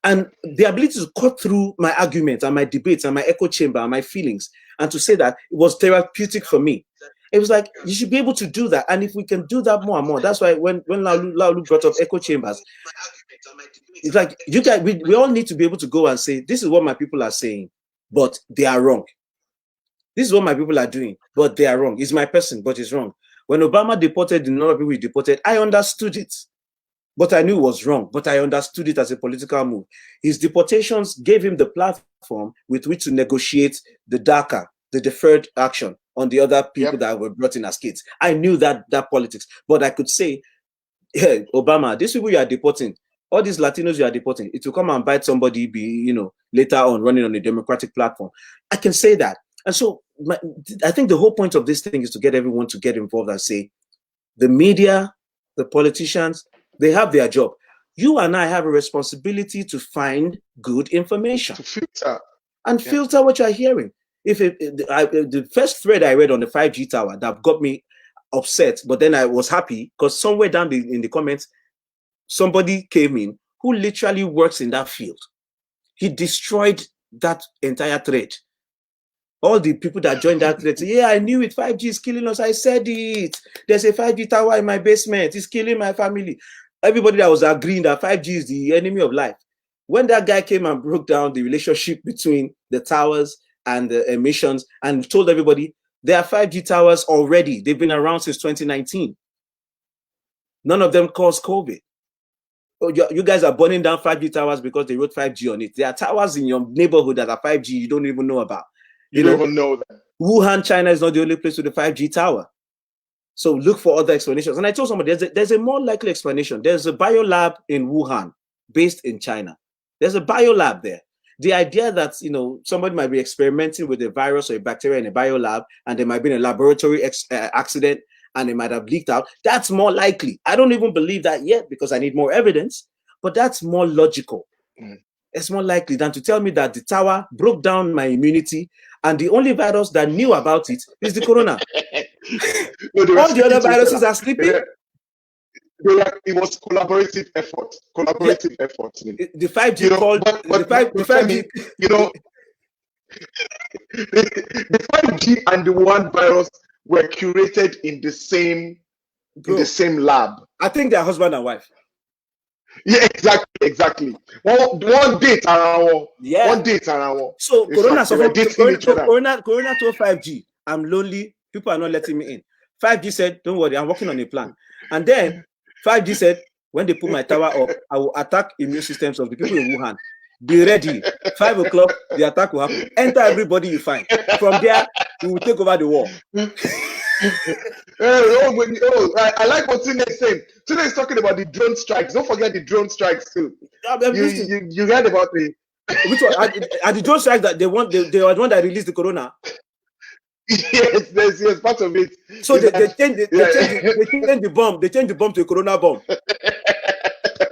And the ability to cut through my arguments and my debates and my echo chamber and my feelings and to say that it was therapeutic for me. It was like, you should be able to do that. And if we can do that more and more, that's why when Laulu brought up echo chambers, it's like, you guys, we all need to be able to go and say, this is what my people are saying, but they are wrong. This is what my people are doing, but they are wrong. It's my person, but it's wrong. When Obama deported the number of people he deported, I understood it. But I knew it was wrong, but I understood it as a political move. His deportations gave him the platform with which to negotiate the DACA, the deferred action on the other people that were brought in as kids. I knew that politics, but I could say, hey, Obama, these people you are deporting, all these Latinos you are deporting, it will come and bite somebody, later on running on a democratic platform. I can say that. And so I think the whole point of this thing is to get everyone to get involved and say, the media, the politicians, they have their job. You and I have a responsibility to find good information. To filter. And filter what you're hearing. The first thread I read on the 5G tower that got me upset, but then I was happy because somewhere down in the comments, somebody came in who literally works in that field. He destroyed that entire thread. All the people that joined that thread say, yeah, I knew it. 5G is killing us. I said it. There's a 5G tower in my basement. It's killing my family. Everybody that was agreeing that 5G is the enemy of life. When that guy came and broke down the relationship between the towers and the emissions and told everybody there are 5G towers already. They've been around since 2019. None of them caused COVID. Oh, you guys are burning down 5G towers because they wrote 5G on it. There are towers in your neighborhood that are 5G you don't even know about. You don't even know that. Wuhan, China is not the only place with a 5G tower. So look for other explanations. And I told somebody there's a more likely explanation. There's a biolab in Wuhan based in China. There's a biolab there. The idea that somebody might be experimenting with a virus or a bacteria in a biolab and there might be a laboratory accident and it might have leaked out, that's more likely. I don't even believe that yet because I need more evidence, but that's more logical. It's more likely than to tell me that the tower broke down my immunity and the only virus that knew about it is the corona. All the other viruses are sleeping. It was collaborative effort. Effort. The 5G called the 5G. The 5G and the one virus were curated in the same lab. I think they're husband and wife. Yeah, exactly. One date around. Yeah. One date around. So Corona told 5G, I'm lonely. People are not letting me in. 5G said, don't worry, I'm working on a plan. And then 5G said, when they put my tower up, I will attack immune systems of the people in Wuhan. Be ready. 5 o'clock, the attack will happen. Enter everybody you find. From there, we will take over the war. I like what Tune is saying. Tune is talking about the drone strikes. Don't forget the drone strikes too. You heard about the which one? Are the drone strikes that they were the one that released the corona? Yes, part of it. So they changed the bomb. They changed the bomb to a corona bomb.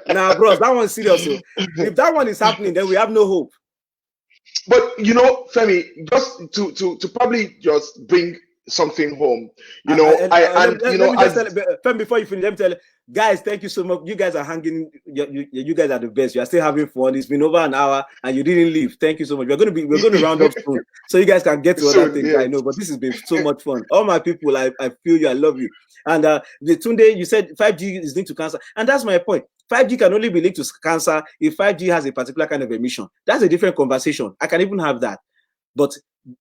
Nah, bros, that one's serious. So if that one is happening, then we have no hope. But Femi, just to probably just bring something home, Femi, before you finish, let me tell you, guys, thank you so much. You guys are hanging. You guys are the best. You are still having fun. It's been over an hour and you didn't leave. Thank you so much. We're going to round up soon, so you guys can get to other things. I know, but this has been so much fun. All my people, I feel you. I love you. And the Tunde, you said 5G is linked to cancer, and that's my point. 5G can only be linked to cancer if 5G has a particular kind of emission. That's a different conversation. I can even have that, but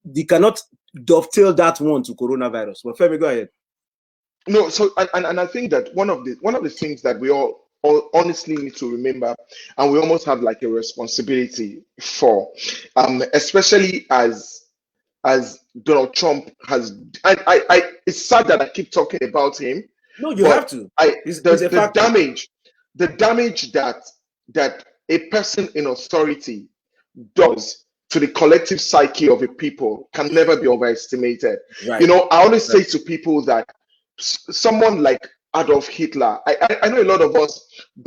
they cannot dovetail that one to coronavirus. But Femi, go ahead. No, so and I think that one of the things that we all honestly need to remember, and we almost have like a responsibility for, especially as Donald Trump has. It's sad that I keep talking about him. No, you have to. The damage that a person in authority does to the collective psyche of a people can never be overestimated. Right. You know, I always say to people that someone like Adolf Hitler, I know a lot of us we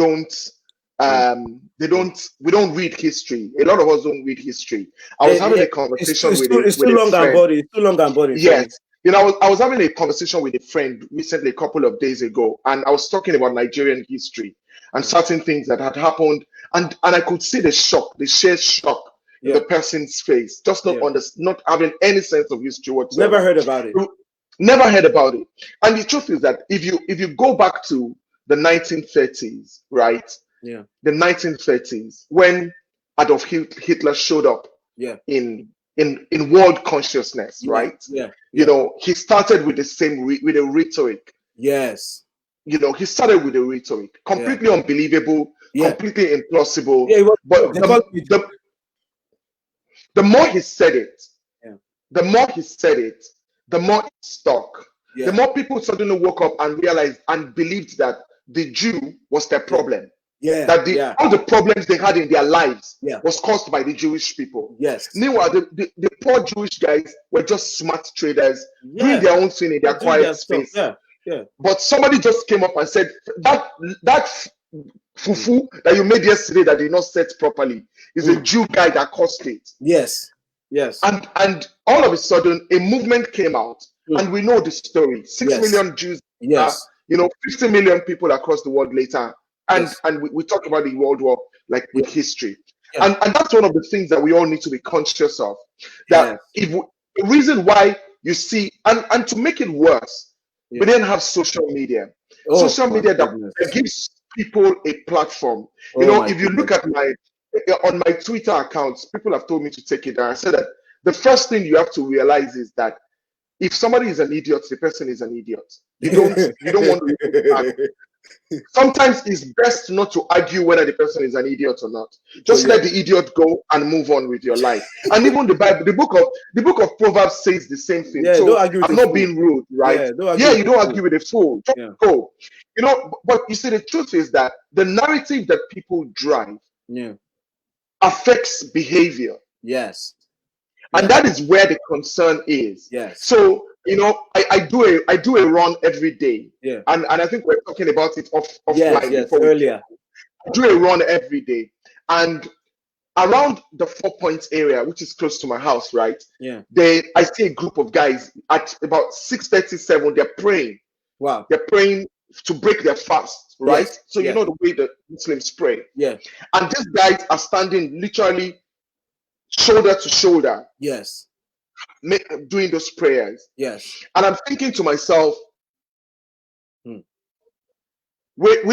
don't read history. A lot of us don't read history. I was having a conversation with a friend. It's too long and boring. Yes. You know, I was having a conversation with a friend recently, a couple of days ago, and I was talking about Nigerian history and certain things that had happened, and I could see the shock, the sheer shock in the person's face, just not having any sense of history whatsoever. Never heard about it. Never heard about it. And the truth is that if you go back to the 1930s, right? Yeah. The 1930s, when Adolf Hitler showed up in world consciousness, right? Yeah. You know, he started with the same with a rhetoric. Yes. You know, he started with a rhetoric, completely unbelievable, completely implausible. Yeah, but the more he said it, the more it stuck. The more people suddenly woke up and realized and believed that the Jew was their problem. That all the problems they had in their lives was caused by the Jewish people. Yes. Meanwhile, the poor Jewish guys were just smart traders doing their own thing in their quiet space. But somebody just came up and said that fufu that you made yesterday that did not set properly is a Jew guy that caused it. Yes. And all of a sudden a movement came out, and we know the story. 6 million Jews. 50 million people across the world later. And we talk about the World War like with history. And that's one of the things that we all need to be conscious of. That the reason why you see, and to make it worse, we didn't have social media. Social media that gives people a platform. You know, if you look at on my Twitter accounts, people have told me to take it down. I said that the first thing you have to realize is that if somebody is an idiot, the person is an idiot. You don't want to. Sometimes it's best not to argue whether the person is an idiot or not. Just let the idiot go and move on with your life. And even the Bible, the book of Proverbs says the same thing. So don't argue with I'm not being rude, right? You don't argue with a fool. Just go. You know, but you see, the truth is that the narrative that people drive affects behavior. Yes. And that is where the concern is. Yes. So, you know, I do a run every day. Yeah. And I think we're talking about it offline. Yes, earlier. I do a run every day. And around the 4 Points area, which is close to my house, right? Yeah. I see a group of guys at about 6:37, they're praying. Wow. They're praying to break their fast, right? Yes. So you know the way the Muslims pray. Yeah. And these guys are standing literally shoulder to shoulder. Yes. Doing those prayers. Yes. And I'm thinking to myself, we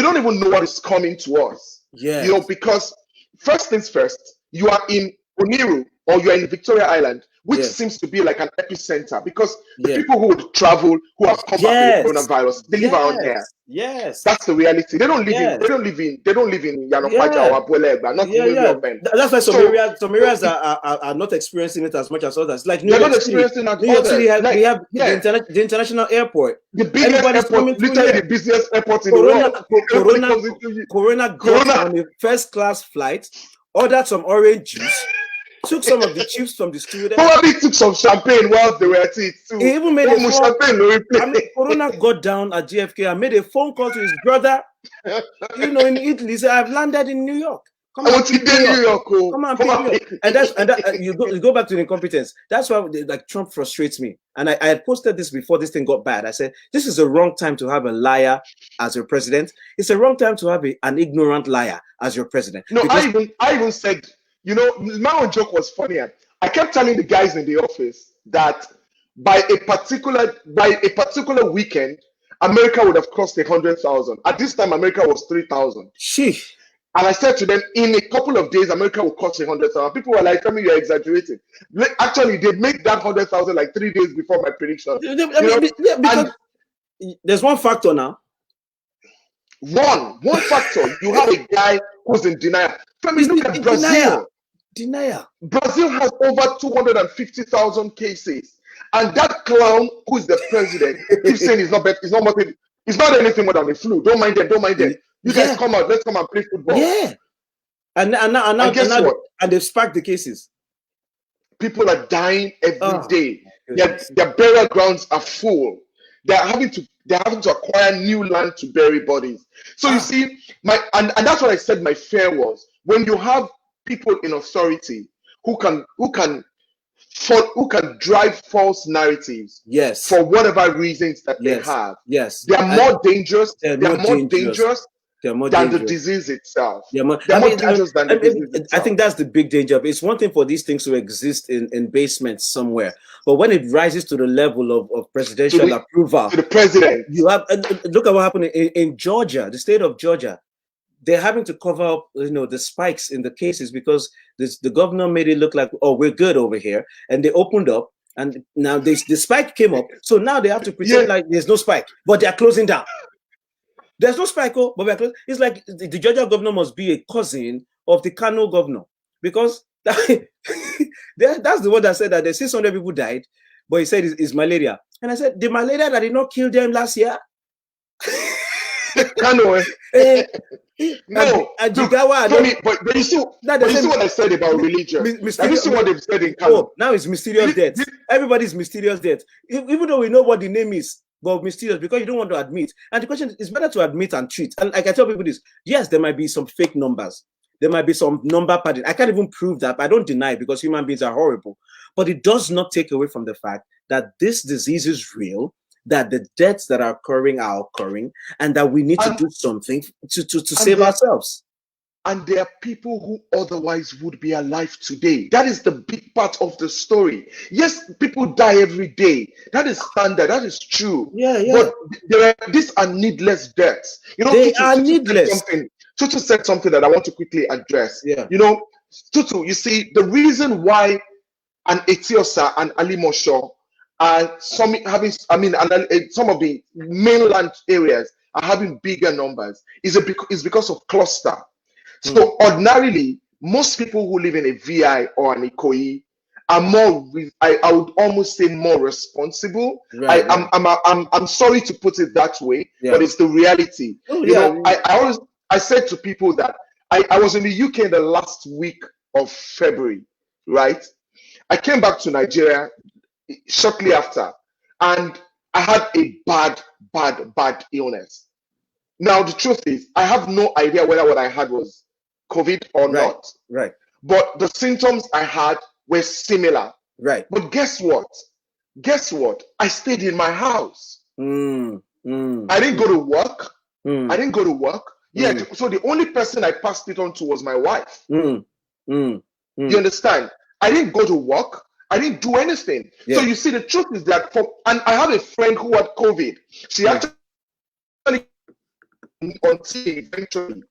don't even know what is coming to us. Yeah. You know, because first things first, you are in Oniru or you are in Victoria Island, which seems to be like an epicenter, because the people who would travel, who have come back with coronavirus, they live around here. Yes. That's the reality. They don't live in Yanopaja or Abuelegba, not in That's why some areas are not experiencing it as much as others. Like New York City. New York City we have the international airport. The biggest airport, literally the busiest airport in the world. Corona got on a first class flight, ordered some orange juice, took some of the chips from the students. Probably took some champagne while they were at it too. He even made Corona got down at JFK and made a phone call to his brother, in Italy. He said, I've landed in New York. Come on, New York. Come on, New York. And you go back to the incompetence. That's why like Trump frustrates me. And I had posted this before this thing got bad. I said, this is the wrong time to have a liar as your president. It's the wrong time to have an ignorant liar as your president. No, I even said, you know, my own joke was funnier. I kept telling the guys in the office that by a particular weekend, America would have cost 100,000. At this time, America was 3,000. Sheesh. And I said to them, in a couple of days, America will cost 100,000. People were like, tell me you're exaggerating. Actually, they made that 100,000 like 3 days before my prediction. Because there's one factor now. One factor. You have a guy who's in denial. Femi, look at Brazil. Denial. Brazil has over 250,000 cases, and that clown who is the president keeps saying it's not better, it's not anything more than the flu. Don't mind them. You guys come out. Let's come and play football. Yeah. And guess what? And they've sparked the cases. People are dying every day. Their burial grounds are full. They're having to acquire new land to bury bodies. So you see, and that's what I said my fear was. When you have people in authority who can drive false narratives, for whatever reasons that they have, they are more dangerous. They're more dangerous than the disease itself. They're more dangerous than the disease itself. I think that's the big danger. It's one thing for these things to exist in basements somewhere, but when it rises to the level of presidential approval, to the president, you have look at what happened in Georgia, the state of Georgia. They're having to cover up, the spikes in the cases because the governor made it look like, oh, we're good over here, and they opened up, and now the spike came up, so now they have to pretend like there's no spike, but they are closing down. There's no spike, but we're closing. It's like the Georgia governor must be a cousin of the Kano governor, because that's the one that said that there's 600 people died, but he said it's malaria, and I said the malaria that did not kill them last year. Kano, no, but you see what I said about religion. You see what they've said in Kano. Oh, now it's mysterious death. Everybody's mysterious death, even though we know what the name is, but mysterious because you don't want to admit. And the question is better to admit and treat. And like I tell people this, yes, there might be some fake numbers. There might be some number padding. I can't even prove that. I don't deny it because human beings are horrible. But it does not take away from the fact that this disease is real, that the deaths that are occurring, and that we need to do something to save ourselves. And there are people who otherwise would be alive today. That is the big part of the story. Yes, people die every day. That is standard. That is true. Yeah. But these are needless deaths. They are needless. Tutu said something that I want to quickly address. Yeah. Tutu, you see, the reason why an Etiosa and Alimosho some of the mainland areas are having bigger numbers is because of cluster. So ordinarily, most people who live in a VI or an Ikoyi are more, I would almost say, more responsible. Right, I'm sorry to put it that way, but it's the reality. I said to people that I was in the UK in the last week of February, right? I came back to Nigeria shortly after, and I had a bad illness. Now, the truth is, I have no idea whether what I had was COVID or not. Right. But the symptoms I had were similar. Right. But guess what? I stayed in my house. I didn't go to work. So the only person I passed it on to was my wife. You understand? I didn't go to work. I didn't do anything. So you see, the truth is that and I have a friend who had COVID. She actually on TV eventually.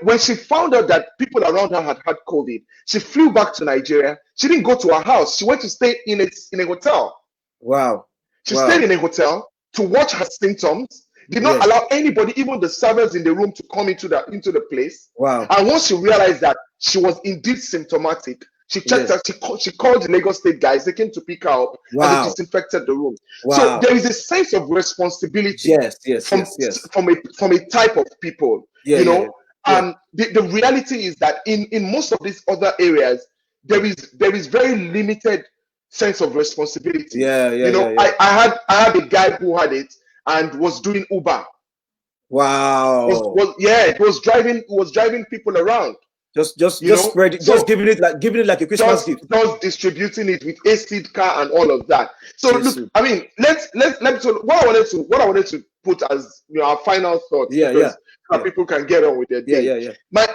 When she found out that people around her had COVID, she flew back to Nigeria. She didn't go to her house. She went to stay in a hotel. Wow. She stayed in a hotel to watch her symptoms. Did not allow anybody, even the servers in the room, to come into the place. Wow. And once she realized that she was indeed symptomatic, she checked her. She called the Lagos State guys. They came to pick her up and they disinfected the room. So there is a sense of responsibility. From a type of people. The reality is that in most of these other areas, there is very limited sense of responsibility. I had a guy who had it and was doing Uber. Wow. It was driving people around. Just spread it, giving it like a Christmas gift. Just distributing it with a seed car and all of that. So look, I mean, let what I wanted to put as our final thoughts. People can get on with their day. My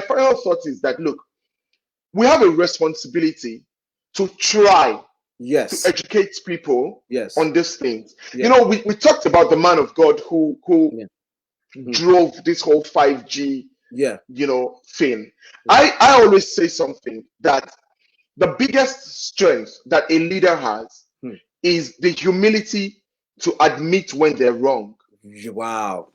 final thought is that look, we have a responsibility to try to educate people on these things. We talked about the man of God who drove this whole 5G thing. I always say something that the biggest strength that a leader has is the humility to admit when they're wrong. Wow.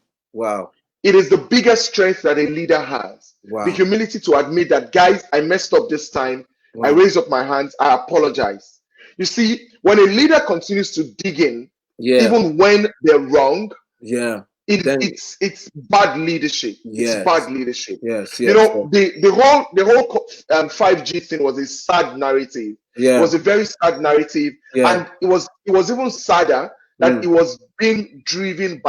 it is the biggest strength that a leader has. Wow. The humility to admit that, guys, I messed up this time. Wow. I raise up my hands. I apologize. You see, when a leader continues to dig in, even when they're wrong, it's bad leadership. It's bad leadership. You know, the whole 5G thing was a sad narrative. It was a very sad narrative, and it was even sadder that it was being driven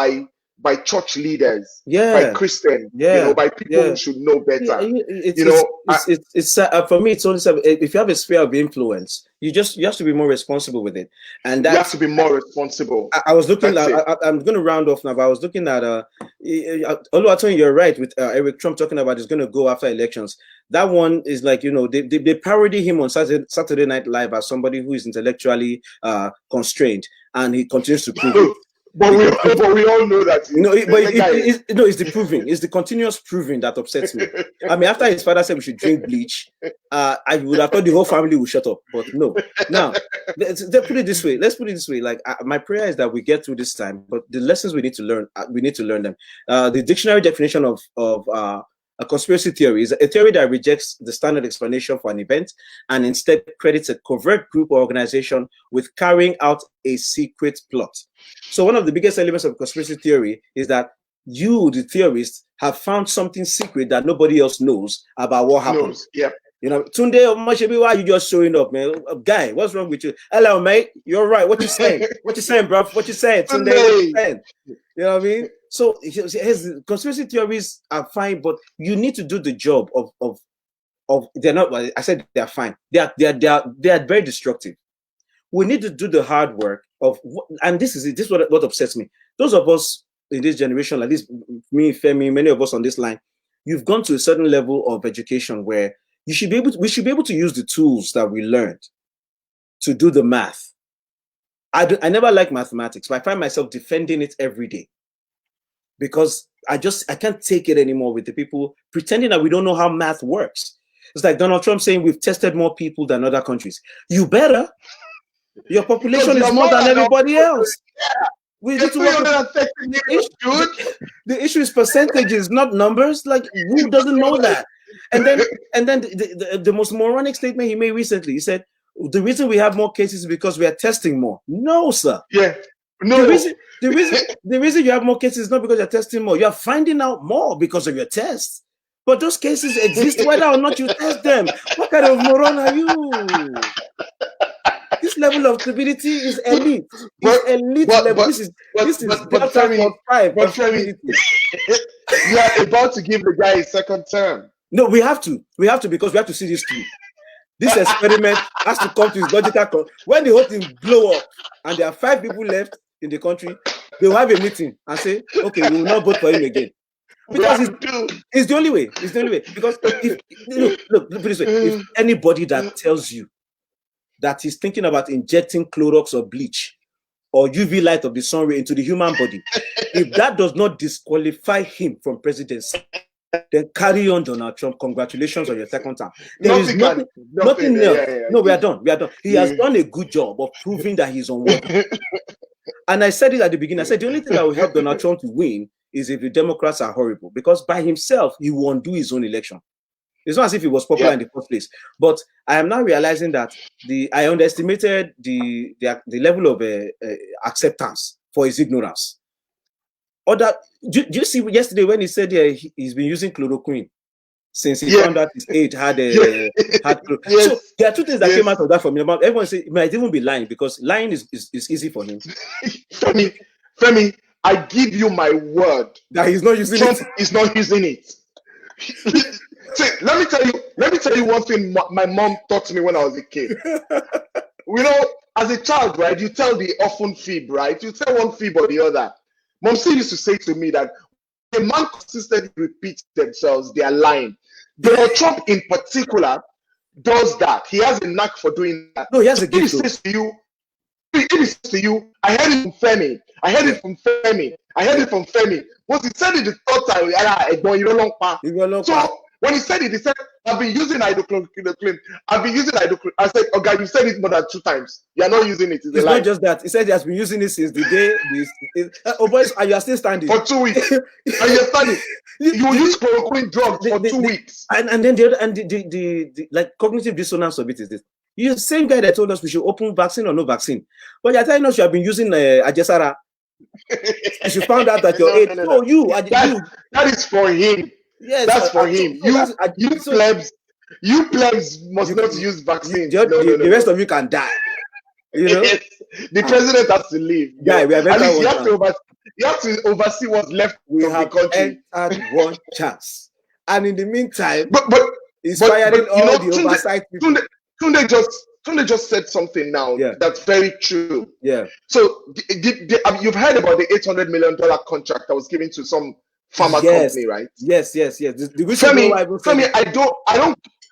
by church leaders, by Christians, you know, by people who should know better. It's for me. It's only if you have a sphere of influence, you have to be more responsible with it, and you have to be more responsible. I was looking at. I'm going to round off now, but I was looking at. Olufemi, you're right with Eric Trump talking about he's going to go after elections. That one is like, you know, they parody him on Saturday Night Live as somebody who is intellectually constrained, and he continues to prove it. But we all know that. It's the proving. It's the continuous proving that upsets me. I mean, after his father said we should drink bleach, I would have thought the whole family would shut up. But no. Now, let's put it this way. Like, my prayer is that we get through this time. But the lessons we need to learn, we need to learn them. The dictionary definition of a conspiracy theory is a theory that rejects the standard explanation for an event and instead credits a covert group or organization with carrying out a secret plot. So one of the biggest elements of conspiracy theory is that you, the theorist, have found something secret that nobody else knows about what happened. Yeah. You know, Tunde, why are you just showing up, man? Guy, what's wrong with you? Hello, mate. You're right. What you saying? What you saying, bro? What you saying, Tunde? What you saying? You know what I mean? So conspiracy theories are fine, but you need to do the job of they're not. I said they're fine. They are very destructive. We need to do the hard work of, and this is what upsets me. Those of us in this generation, like this, me, Femi, many of us on this line, you've gone to a certain level of education where we should be able to use the tools that we learned to do the math. I never liked mathematics, but I find myself defending it every day because I can't take it anymore with the people pretending that we don't know how math works. It's like Donald Trump saying we've tested more people than other countries. You better. Your population is more than everybody else. We need to work the issue is percentages, not numbers. Like, who doesn't know that? And then the most moronic statement he made recently, he said, the reason we have more cases is because we are testing more. No, sir. Yeah. No. The reason you have more cases is not because you're testing more. You're finding out more because of your tests. But those cases exist whether or not you test them. What kind of moron are you? This level of stupidity is elite. Level. This is Delta 5. You are about to give the guy a second term. No, we have to because we have to see this through. This experiment has to come to its logical. When the whole thing blow up and there are 5 people left in the country, they will have a meeting and say, okay, we will not vote for him again. Because it's the only way. It's the only way. Because look, put this way. If anybody that tells you that he's thinking about injecting Clorox or bleach or UV light of the sun ray into the human body, if that does not disqualify him from presidency, then carry on, Donald Trump. Congratulations on your second term. There is nothing else. No, we are done. He has done a good job of proving that he's unworthy. And I said it at the beginning. I said the only thing that will help Donald Trump to win is if the Democrats are horrible, because by himself he will undo his own election. It's not as if he was popular in the first place. But I am now realizing that I underestimated the level of acceptance for his ignorance. Do you see yesterday when he said he's been using chloroquine since he found out his age had So there are 2 things that came out of that for me. Everyone say he might even be lying because lying is easy for him. Femi, I give you my word that he's not using Trump is not using it. See, let me tell you one thing my mom taught me when I was a kid. You know, as a child, right, you tell the orphan fib, right? You tell one fib or the other. Mom still used to say to me that a man consistently repeats themselves, they are lying. Donald Trump in particular does that. He has a knack for doing that. No, he has a gift. If he says to you, I heard it from Femi. I heard it from Femi. Once he said it the 3rd time, so when he said it, he said, I've been using hydrochloroquine. I've been using hydrochloroquine. I said, oh God, you said it more than 2 times. You are not using it. It's not just that. He said he has been using it since the day. Oh, boys, and you are still standing for 2 weeks. And you're standing. You use chloroquine drugs for 2 weeks. And then the like cognitive dissonance of it is this. You're the same guy that told us we should open vaccine or no vaccine, but you're telling us you have been using Ajesara. And you found out that your age. No, that is for him. Yes, that's for him. You plebs must not use vaccines. The rest of you can die. You know, yes, the president has to leave. Yeah, we have you have to oversee what's left we of have the country. Entered one chance, and in the meantime, but firing all the oversight people. Tunde just said something now that's very true. Yeah. So you've heard about the $800 million contract that was given to some pharma company, right? Yes. Femi,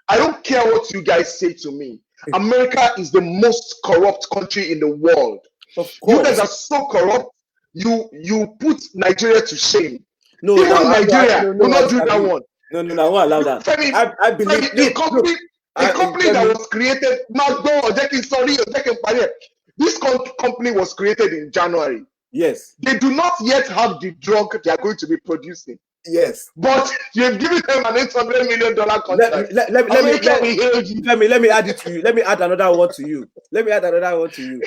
I don't care what you guys say to me. America is the most corrupt country in the world. You guys are so corrupt. You put Nigeria to shame. No, even Nigeria will not do that one. No, I won't allow that. Femi, I believe the company that was created, this company was created in January. Yes. They do not yet have the drug they are going to be producing. Yes. But you've given them an $800 million contract. Let me add it to you. Let me add another one to you.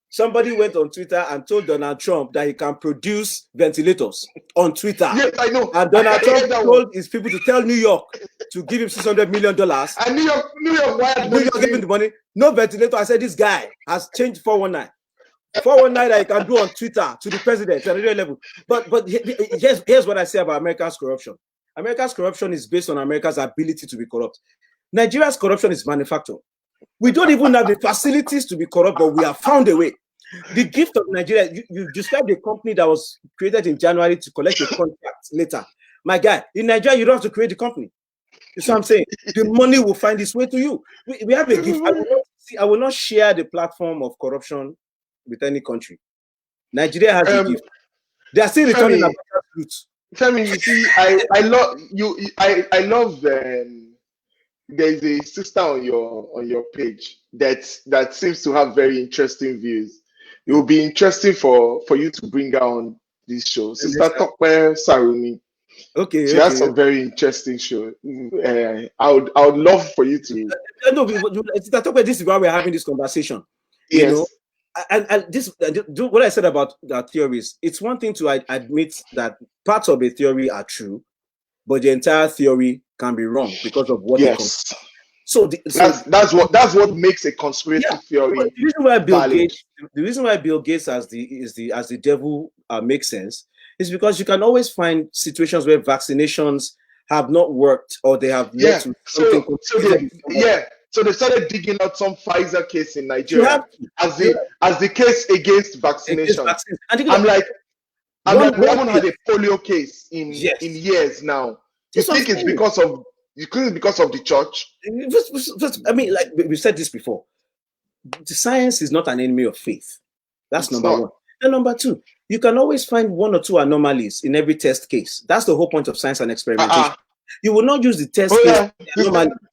Somebody went on Twitter and told Donald Trump that he can produce ventilators on Twitter. Yes, I know. And Donald Trump told his people to tell New York to give him $600 million. And New York gave him the money. No ventilator. I said this guy has changed 419. 419 that he can do on Twitter to the president at a level. But here's what I say about America's corruption. America's corruption is based on America's ability to be corrupt. Nigeria's corruption is manufactured. We don't even have the facilities to be corrupt, but we have found a way. The gift of Nigeria, you described a company that was created in January to collect a contract later. My guy, in Nigeria, you don't have to create the company. You see what I'm saying? The money will find its way to you. We have a gift. I will not share the platform of corruption with any country. Nigeria has a gift. They are still returning our roots. Femi, you see, I love you. I love there's a sister on your page that seems to have very interesting views. It will be interesting for you to bring her on this show. Sister Tope Sarumi. Okay. She has some very interesting show. I would love for you to. No, Sister Tope, this is why we're having this conversation. Yes. You know? And this, what I said about that theories, it's one thing to admit that parts of a theory are true, but the entire theory can be wrong because of what. Yes. So that's what makes a conspiracy theory. The reason why Bill Gates as the devil makes sense is because you can always find situations where vaccinations have not worked or they have led to something. So they started digging out some Pfizer case in Nigeria as the case against vaccination. I'm like, we haven't had a polio case in years now. You think it's because of the church? I mean, like we said this before, the science is not an enemy of faith. That's number one. And number two, you can always find one or two anomalies in every test case. That's the whole point of science and experimentation. You will not use the test case.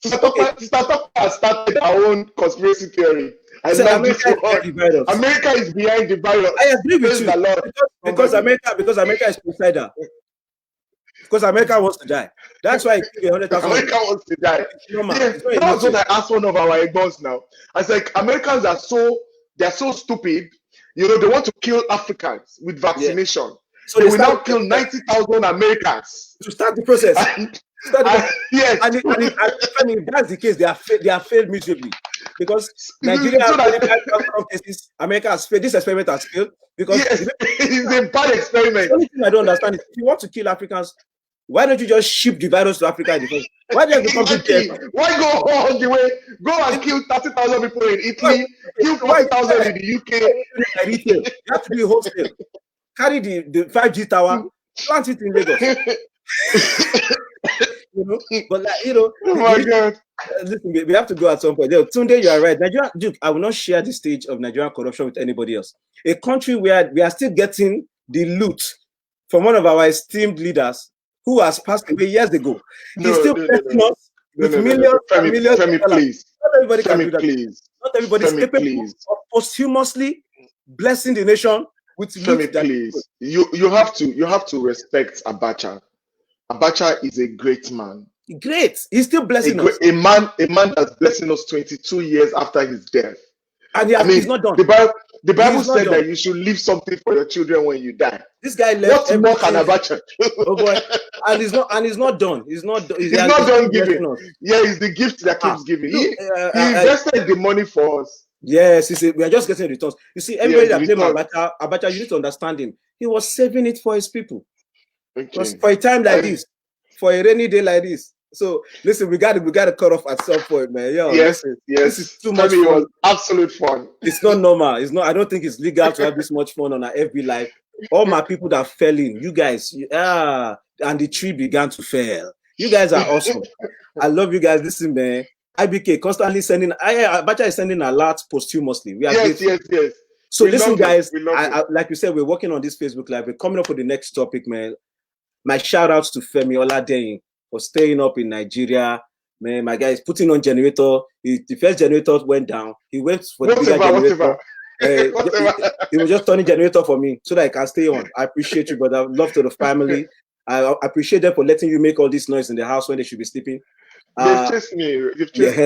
Sister has started our own conspiracy theory. America is behind the virus. I agree with you. Because America is suicidal. Because America wants to die. That's why America wants to die. That's what I asked one of our egos now. I was like, Americans are so stupid. You know, they want to kill Africans with vaccination. Yeah. So they will now kill 90,000 Americans to start the process. Yes, and if that's the case, they have failed miserably because Nigeria has cases. America has failed. This experiment has failed because it's a bad experiment. The only thing I don't understand is if you want to kill Africans, why don't you just ship the virus to Africa in the first? Why do you have to come Why go all the way? Go and kill 30,000 people in Italy, kill 40,000 in the UK. You have to do wholesale. Carry the 5G tower, plant it in Lagos. You know, but oh my God. Listen, we have to go at some point. Tunde, you are right. Nigeria, Duke, I will not share the stage of Nigerian corruption with anybody else. A country where we are still getting the loot from one of our esteemed leaders who has passed away years ago. He's still pressing us with millions and millions of dollars. Please. Not everybody can do that. Please. Not everybody is capable of posthumously blessing the nation with Femi, please. You have to respect Abacha. Abacha is a great man. Great. He's still blessing us. A man that's blessing us 22 years after his death. And he's not done. The Bible said that you should leave something for your children when you die. This guy left. What more can Abacha? Oh boy. And he's not done. He's not done giving. Yeah, it's the gift that keeps giving. He invested the money for us. Yes, we are just getting returns. You see, everybody that claims Abacha, you need to understand him. He was saving it for his people. Okay. For a time like this, for a rainy day like this. So listen, we got to cut off at some point, man. Yo, yes. This is too much fun. It was absolute fun. It's not normal. It's not. I don't think it's legal to have this much fun on our FB Live. All my people that fell in, you guys, and the tree began to fail. You guys are awesome. I love you guys. Listen, man. IBK constantly sending. Abacha is sending alerts posthumously. We are yes. So listen, guys. Like you said, we're working on this Facebook Live. We're coming up with the next topic, man. My shout outs to Femi Oladehin for staying up in Nigeria. Man, my guy is putting on generator. The first generator went down. He went for the bigger generator. He was just turning generator for me so that I can stay on. I appreciate you, brother. Love to the family. I appreciate them for letting you make all this noise in the house when they should be sleeping. They've chased me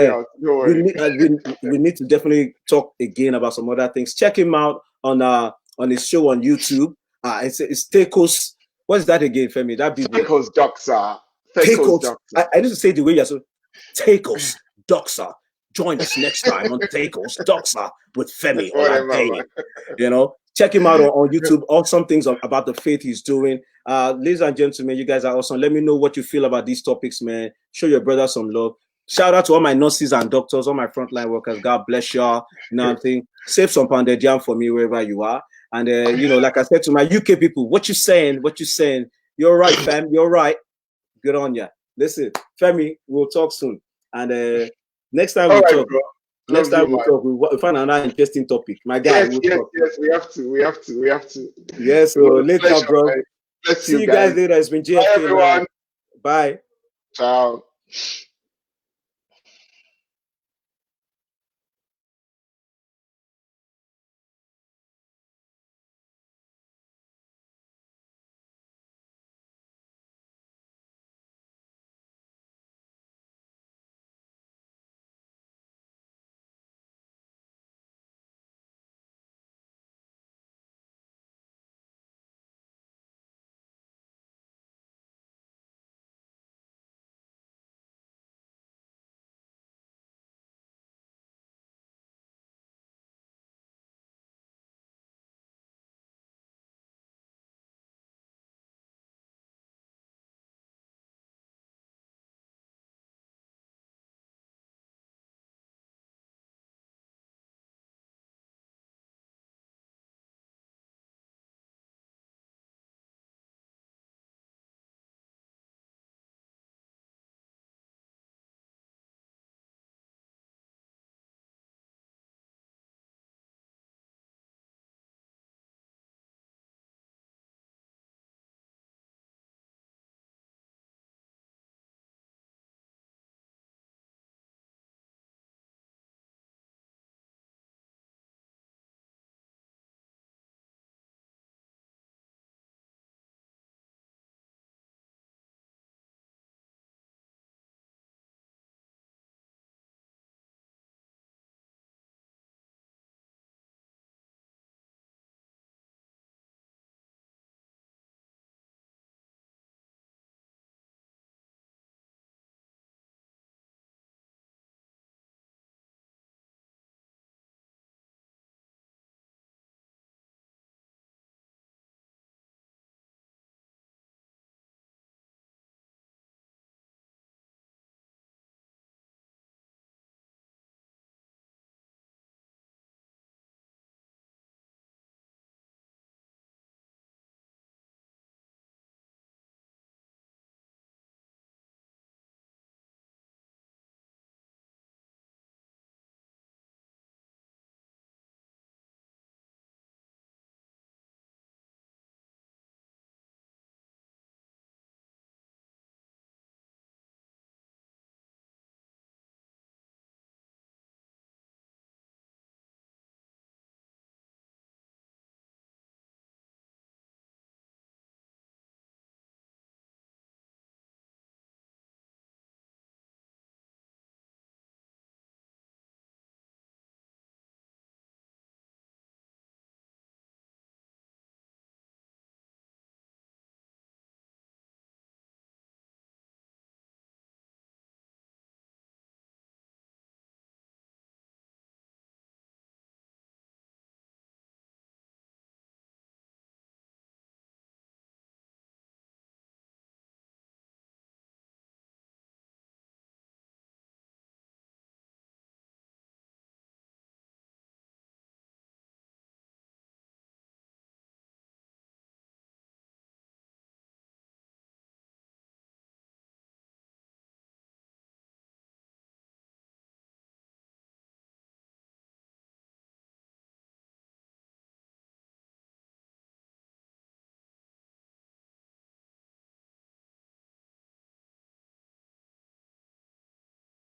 out. Don't worry. We need to definitely talk again about some other things. Check him out on his show on YouTube. It's Tekos. What's that again, Femi? That big Tekos Doxa. I need to say the way you're so. Tekos Doxa. Join us next time on Tekos Doxa with Femi Oladehin. You know, check him out on YouTube. Awesome things about the faith he's doing. Ladies and gentlemen, you guys are awesome. Let me know what you feel about these topics, man. Show your brother some love. Shout out to all my nurses and doctors, all my frontline workers. God bless y'all. You know what I'm saying? Save some pounded jam for me wherever you are. And like I said to my UK people, what you saying? You're right, fam. You're right. Good on ya. Listen, Femi, we'll talk soon. And next time we'll talk. Bro. Next time we'll talk. We'll find another interesting topic. My guy. Yes, we have to. Yes, so later, bro. Let's see you guys later. It's been JFK. Bye, everyone. Bye. Ciao.